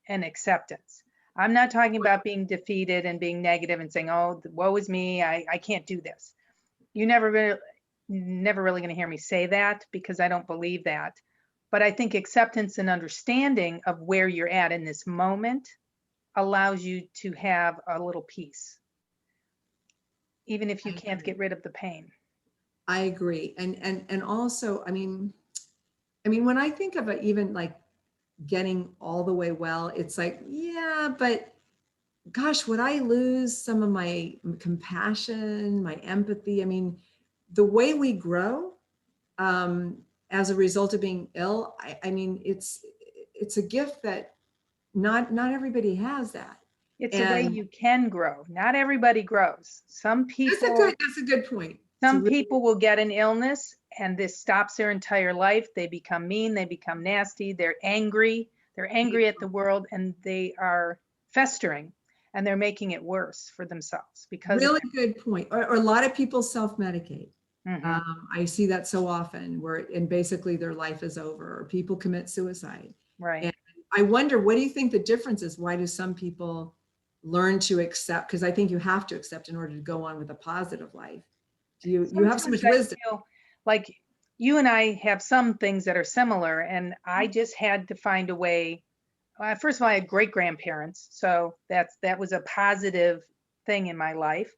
and acceptance. I'm not talking about being defeated and being negative and saying, oh, woe is me, I can't do this. You're never really going to hear me say that, because I don't believe that. But I think acceptance and understanding of where you're at in this moment allows you to have a little peace. even if you I can't agree. get rid of the pain. I agree. And also, I mean, when I think of it, even like getting all the way well, it's like, yeah, but gosh, would I lose some of my compassion, my empathy? I mean, the way we grow as a result of being ill, I mean, it's a gift that not everybody has that. It's a way And you can grow. Not everybody grows. that's a good point. It's a Some really, people will get an illness and this stops their entire life. They become mean, they become nasty, they're angry. They're angry at the world and they are festering and they're making it worse for themselves because of really good point. Or a lot of people self-medicate. it. Mhm. I see that so often and basically their life is over, or people commit suicide. Right. And I wonder, what do you think the difference is? Why do some people learn to accept? Because I think you have to accept in order to go on with a positive life. You have so Sometimes much I wisdom. feel like you and I have some things that are similar, and I just had to find a way. First of all, I had great grandparents, so that was a positive thing in my life.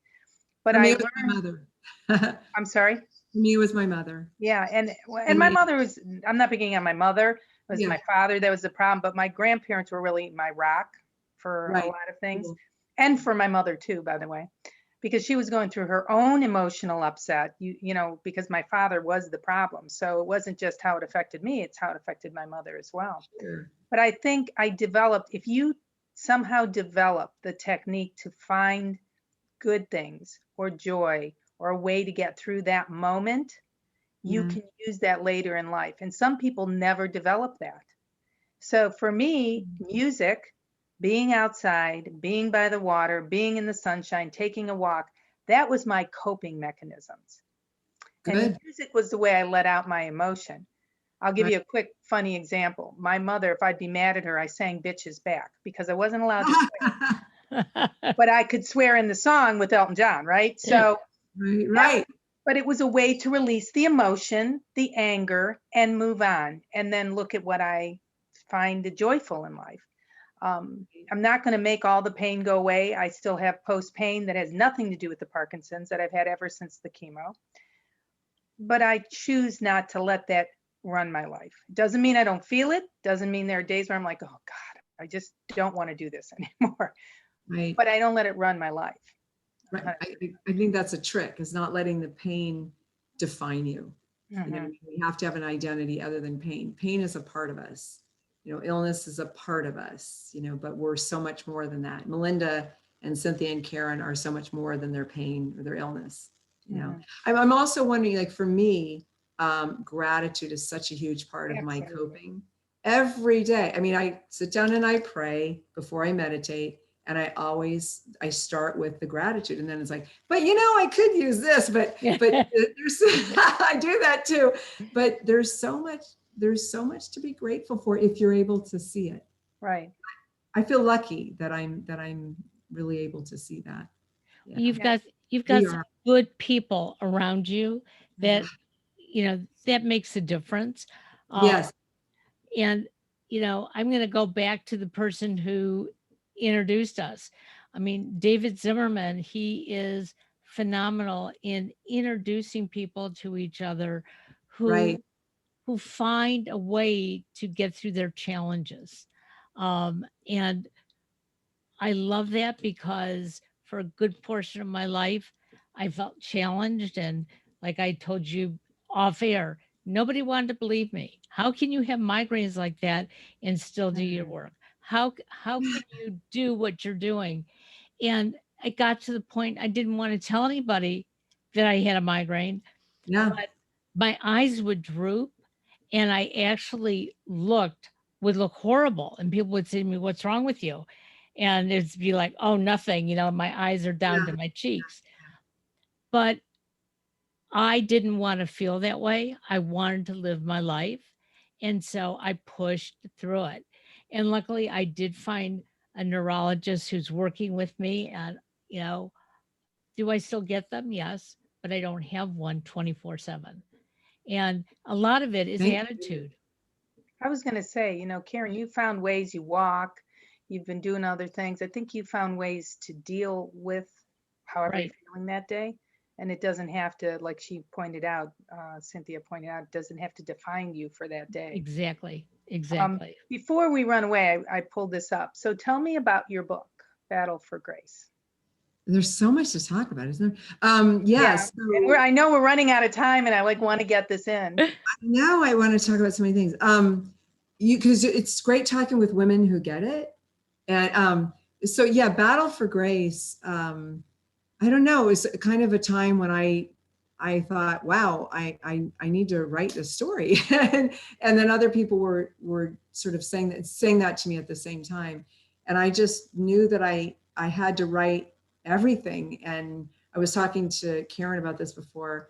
But For me, I it was my learned. mother. For I'm sorry. me, it was my mother. Yeah, and And my my, mother was. I'm not picking on my mother. It was yeah, my father that was the problem, but my grandparents were really my rock for a right. lot of things, Cool. and for my mother too, by the way, because she was going through her own emotional upset. Because my father was the problem, so it wasn't just how it affected me; it's how it affected my mother as well. Sure. But I think I developed. If you somehow develop the technique to find good things or joy or a way to get through that moment, you Yeah. can use that later in life. And some people never develop that. So for me, music, being outside, being by the water, being in the sunshine, taking a walk, that was my coping mechanisms. And Good. music was the way I let out my emotion. I'll give Right. you a quick funny example. My mother, if I'd be mad at her, I sang Bitches Back because I wasn't allowed to swear, but I could swear in the song with Elton John, right? So Right. that Right. but it was a way to release the emotion, the anger, and move on, and then look at what I find joyful in life. I'm not going to make all the pain go away. I still have post pain that has nothing to do with the Parkinson's that I've had ever since the chemo, but I choose not to let that run my life. Doesn't mean I don't feel it. Doesn't mean there are days where I'm like, oh God, I just don't want to do this anymore. Right. But I don't let it run my life. Right. I think that's a trick, is not letting the pain define you. You know, Mhm. we have to have an identity other than pain. Pain is a part of us. You know, illness is a part of us, but we're so much more than that. Melinda and Cynthia and Karen are so much more than their pain or their illness. Mhm. I'm also wondering, like for me, gratitude is such a huge part of my Absolutely. coping. Every day. I mean, I sit down and I pray before I meditate. And I start with the gratitude, and then it's like, but I could use this, but there's, I do that too. But there's so much to be grateful for if you're able to see it. Right. I feel lucky that I'm really able to see that. Yeah, You've Yeah. got you've we got some are. good people around you Yeah. that, that makes a difference. Uh, Yes. and, I'm going to go back to the person who introduced us. I mean, David Zimmerman, he is phenomenal in introducing people to each other Right. who find a way to get through their challenges. And I love that because for a good portion of my life, I felt challenged. And like I told you off air, nobody wanted to believe me. How can you have migraines like that and still do your Mhm. work? How can you do what you're doing? And it got to the point I didn't want to tell anybody that I had a migraine, Yeah. but my eyes would droop and I actually would look horrible. And people would say to me, "What's wrong with you?" And it'd be like, "Oh, nothing. My eyes are down Yeah. to my cheeks." But I didn't want to feel that way. I wanted to live my life. And so I pushed through it. And luckily, I did find a neurologist who's working with me. And, you know, do I still get them? Yes, but I don't have one 24/7. And a lot of it is Thank you. attitude. I was going to say, Karen, you found ways, you walk, you've been doing other things. I think you found ways to deal with however you're Right. feeling that day. And it doesn't have to, like she pointed out, Cynthia pointed out, it doesn't have to define you for that day. Exactly. Um, Exactly. Before we run away, I pulled this up. So tell me about your book, Battle for Grace. There's so much to talk about, isn't there? Yeah, So and I know we're running out of time, and I want to get this in. now I want to talk about so many things. Because it's great talking with women who get it. And so yeah, Battle for Grace. I don't know. It was kind of a time when I thought, wow, I need to write this story. and then other people were sort of saying that to me at the same time. And I just knew that I had to write everything. And I was talking to Karen about this before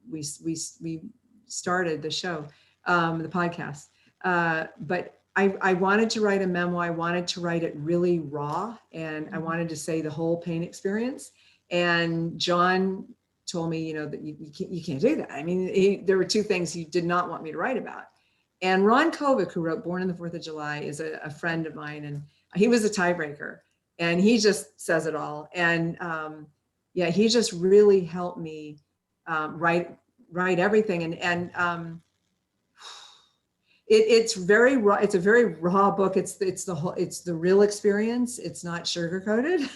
we started the show, the podcast. But I wanted to write a memoir. I wanted to write it really raw, and I wanted to say the whole pain experience. And John told me, that you can't do that. I mean, there were two things he did not want me to write about. And Ron Kovic, who wrote Born on the 4th of July, is a friend of mine, and he was a tiebreaker, and he just says it all. And yeah, he just really helped me write everything. And it's very raw. It's a very raw book. It's the real experience. It's not sugar-coated.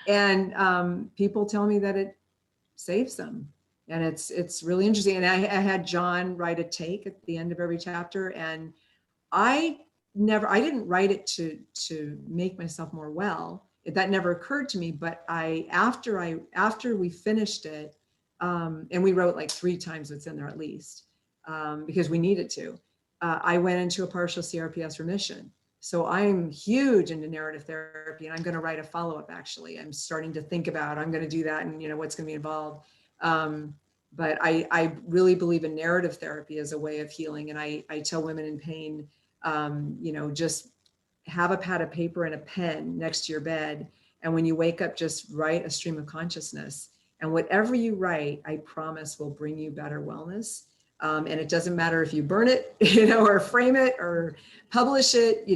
And people tell me that it saves them. And it's really interesting. And I had John write a take at the end of every chapter. And I didn't write it to make myself more well. That never occurred to me. But after we finished it, and we wrote like 3 times what's in there at least, because we needed to. I went into a partial CRPS remission. So I'm huge into narrative therapy, and I'm going to write a follow-up. Actually, I'm starting to think about, I'm going to do that, and what's going to be involved. But I really believe in narrative therapy as a way of healing. And I tell women in pain, just have a pad of paper and a pen next to your bed. And when you wake up, just write a stream of consciousness. And whatever you write, I promise will bring you better wellness. And it doesn't matter if you burn it, or frame it or publish it,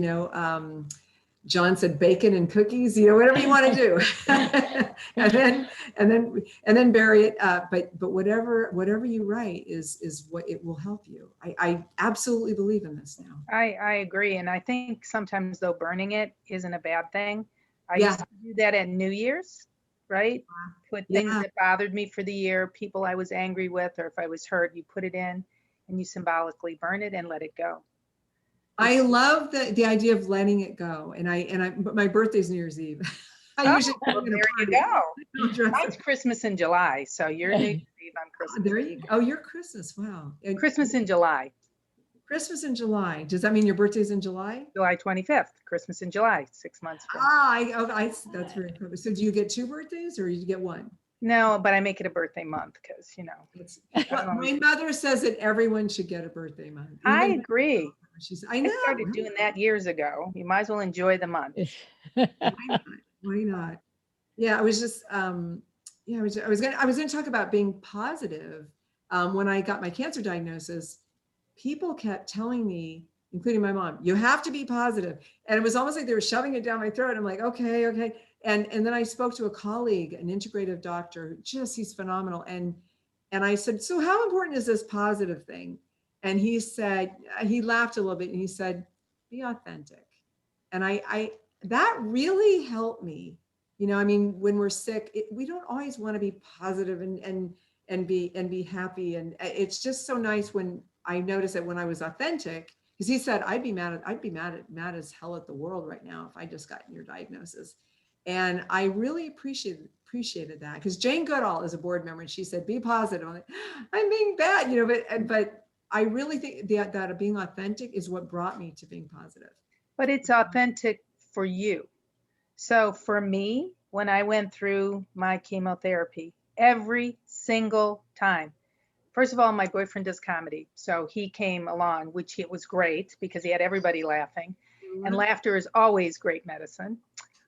John said bacon and cookies, whatever you want to do. and then bury it. But whatever you write is what it will help you. I absolutely believe in this now. I agree. And I think sometimes though, burning it isn't a bad thing. I Yeah. used to do that at New Year's, right? Put things that bothered me for the year, people I was angry with, or if I was hurt, you put it in and you symbolically burn it and let it go. I love the idea of letting it go. But my birthday's New Year's Eve. I usually Well, there you go. Mine's Christmas in July. So you're New Year's Eve on Christmas. There you go. Oh, you're Christmas. Wow. And Christmas in July. Christmas in July. Does that mean your birthday's in July? July 25th. Christmas in July, 6 months from. That's very cool. So do you get 2 birthdays or you get 1? No, but I make it a birthday month because, My mother says that everyone should get a birthday month. I agree. I know. I started doing that years ago. You might as well enjoy the month. Why not? Yeah, I was just, I was going to talk about being positive. When I got my cancer diagnosis, people kept telling me, including my mom, you have to be positive. And it was almost like they were shoving it down my throat. I'm like, okay. And then I spoke to a colleague, an integrative doctor, he's phenomenal. And I said, so how important is this positive thing? And he said, he laughed a little bit and he said, be authentic. And that really helped me. When we're sick, we don't always want to be positive and be happy. And it's just so nice when I noticed that when I was authentic, because he said, I'd be mad as hell at the world right now if I just gotten your diagnosis. And I really appreciated that, because Jane Goodall is a board member and she said, be positive. I'm like, I'm being bad, but I really think that being authentic is what brought me to being positive. But it's authentic for you. So for me, when I went through my chemotherapy, every single time, first of all, my boyfriend does comedy. So he came along, which it was great because he had everybody laughing. Mm-hmm. And laughter is always great medicine.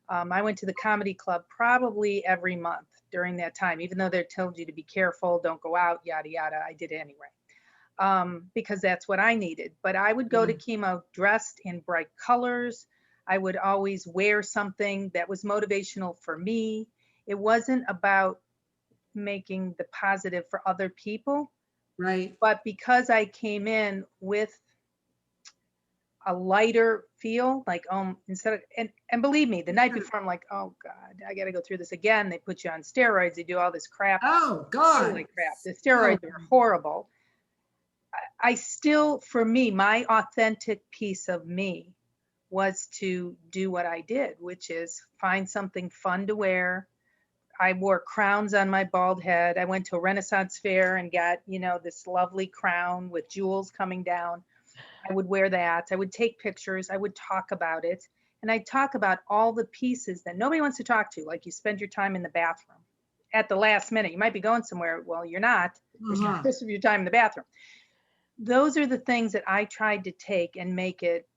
I went to the comedy club probably every month during that time, even though they told you to be careful, don't go out, yada, yada. I did it anyway, because that's what I needed. But I would go to chemo dressed in bright colors. I would always wear something that was motivational for me. It wasn't about making the positive for other people, Right. but because I came in with a lighter feel, like, instead of, and believe me, the night before I'm like, oh God, I got to go through this again. They put you on steroids, they do all this crap. Oh I feel God. like crap. The So steroids were horrible. I still, for me, my authentic piece of me was to do what I did, which is find something fun to wear. I wore crowns on my bald head. I went to a Renaissance fair and got, this lovely crown with jewels coming down. I would wear that. I would take pictures. I would talk about it. And I talk about all the pieces that nobody wants to talk to, like you spend your time in the bathroom at the last minute. You might be going somewhere. Well, you're not. You spend most of your time in the bathroom. Those are the things that I tried to take and make it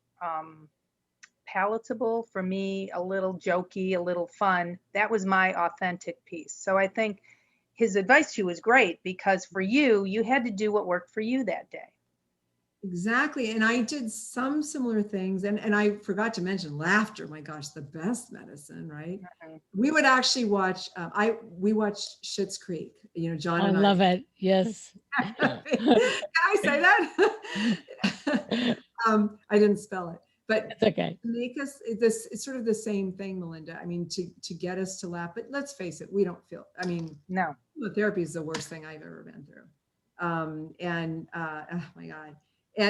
palatable for me, a little jokey, a little fun. That was my authentic piece. So I think his advice to you was great, because for you, you had to do what worked for you that day. exactly. And I did some similar things. And I forgot to mention laughter. My gosh, the best medicine, right? Mhm. We would actually watch, we watched Schitt's Creek, John I and love it. Yes. Can I say that? I didn't spell it, but It's okay. make us it's sort of the same thing, Melinda. I mean, to get us to laugh, but let's face it, we don't feel, No. therapy is the worst thing I've ever been through. Oh my God.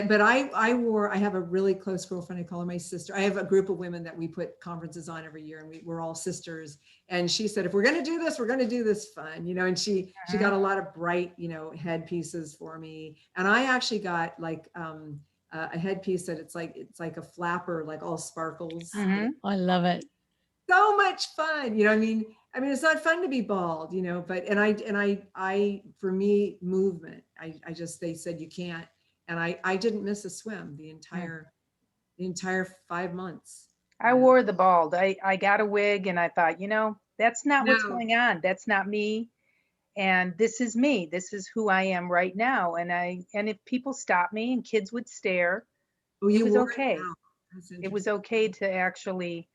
But I have a really close girlfriend. I call her my sister. I have a group of women that we put conferences on every year, and we're all sisters. And she said, if we're going to do this, we're going to do this fun, and she got a lot of bright, headpieces for me. And I actually got like, a headpiece that it's like a flapper, like all sparkles. Mhm. I love it. So much fun. It's not fun to be bald, but, I, for me, movement, they said you can't. And I didn't miss a swim the entire 5 months. I wore the bald. I got a wig and I thought, that's not what's No. going on. That's not me. And this is me. This is who I am right now. And if people stop me and kids would stare, Oh, it you was wore okay. it now. That's It was interesting. okay to actually,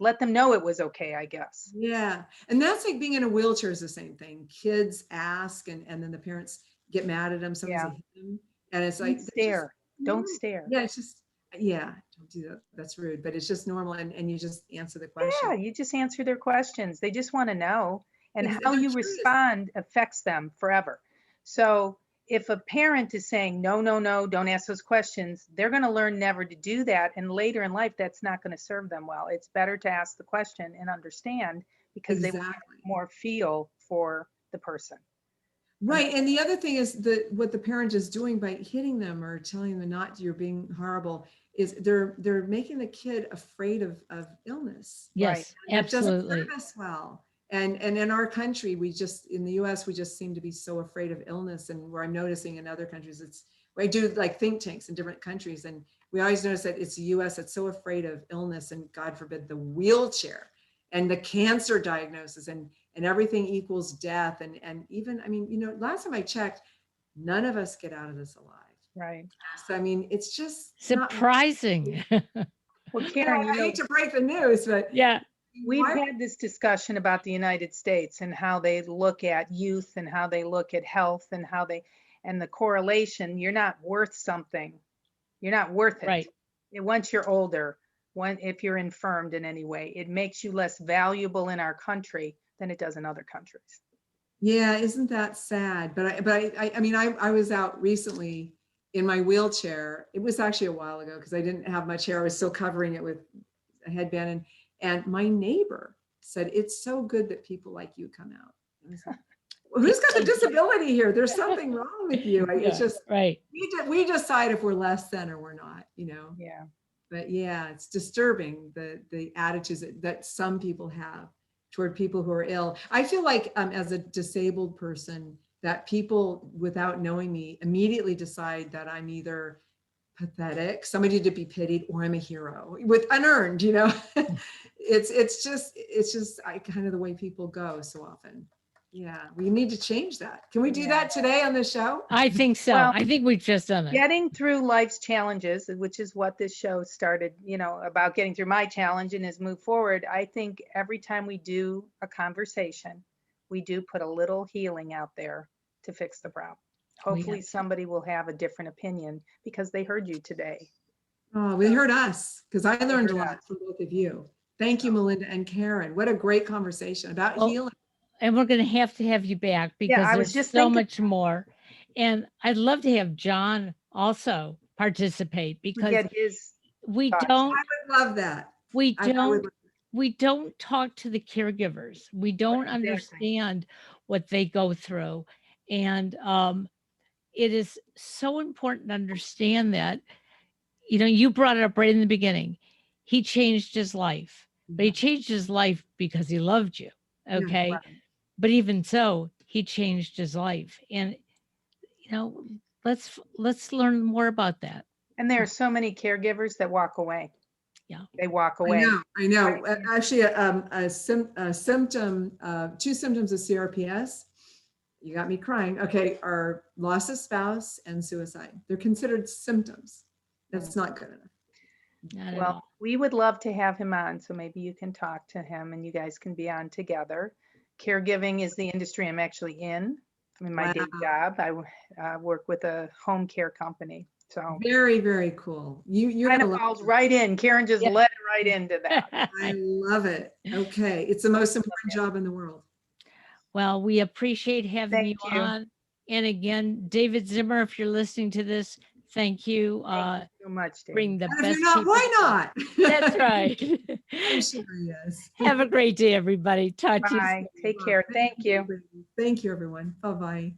let them know it was okay, I guess. Yeah. And that's like being in a wheelchair is the same thing. Kids ask and then the parents get mad at them. Sometimes Yeah. they hit them. And it's Don't like, that's just stare. Don't normal. stare. Yeah, it's just, yeah, don't do that. That's rude, but it's just normal. And you just answer the question. Yeah, you just answer their questions. They just want to know. And how They're you curious. respond affects them forever. So if a parent is saying, no, no, no, don't ask those questions, they're going to learn never to do that. And later in life, that's not going to serve them well. It's better to ask the question and understand, because they will get Exactly. more feel for the person. Right. And the other thing is that what the parent is doing by hitting them or telling them not, you're being horrible, is they're making the kid afraid of illness. Yes, That doesn't serve absolutely. us well. And in our country, in the US, we just seem to be so afraid of illness. And where I'm noticing in other countries, I do like think tanks in different countries. And we always notice that it's the US that's so afraid of illness and, God forbid, the wheelchair and the cancer diagnosis and everything equals death. And even, last time I checked, none of us get out of this alive. Right. So, it's just Surprising. Well, Karen, I hate to break the news, but Yeah. we've had this discussion about the United States and how they look at youth and how they look at health and and the correlation. You're not worth something. You're not worth it. Right. Once you're older, if you're infirmed in any way, it makes you less valuable in our country than it does in other countries. yeah, isn't that sad? But I was out recently in my wheelchair. It was actually a while ago because I didn't have much hair. I was still covering it with a headband. And my neighbor said, it's so good that people like you come out. I was like, well, who's got a disability here? There's something wrong with you. It's just, right. we decide if we're less than or we're not, Yeah. But yeah, it's disturbing the attitudes that some people have toward people who are ill. I feel like as a disabled person, that people without knowing me immediately decide that I'm either pathetic, somebody to be pitied, or I'm a hero with unearned, it's just kind of the way people go so often. Yeah, we need to change that. Can we do that today on the show? I think so. Well, I think we've just done it. Getting through life's challenges, which is what this show started, about getting through my challenge and has moved forward. I think every time we do a conversation, we do put a little healing out there to fix the problem. Hopefully somebody will have a different opinion because they heard you today. Oh, they heard us, because I learned a heard lot us. from both of you. Thank you, Melinda and Karen. What a great conversation about Well, healing. And we're going to have you back because I was there's just so thinking much more. And I'd love to have John also participate we because get his we thoughts. don't, I would love that. we I would don't, we don't talk to the caregivers. We don't Exactly. understand what they go through. And it is so important to understand that, you brought it up right in the beginning. He changed his life, but he changed his life because he loved you. Okay. Right. But even so, he changed his life. And, let's learn more about that. And there are so many caregivers that walk away. Yeah. They walk away. I know. Actually, a symptom, two symptoms of CRPS, you got me crying, okay, are loss of spouse and suicide. They're considered symptoms. That's not good enough. Not at Well, all. we would love to have him on, so maybe you can talk to him and you guys can be on together. Caregiving is the industry I'm actually in. My day job. I work with a home care company. So Very, very cool. You're kind gonna of love falls right in. Karen just led right into that. I love it. Okay. It's the most important job in the world. Well, we appreciate having Thank you you. on. And again, David Zimmer, if you're listening to this, thank you. Thank you so much, Dave. Bring the And if best you're not, people. why not? That's right. I'm sure he is. Have a great day, everybody. Talk to you Bye. soon. Take care. Thank you. Thank you, everyone. Bye-bye.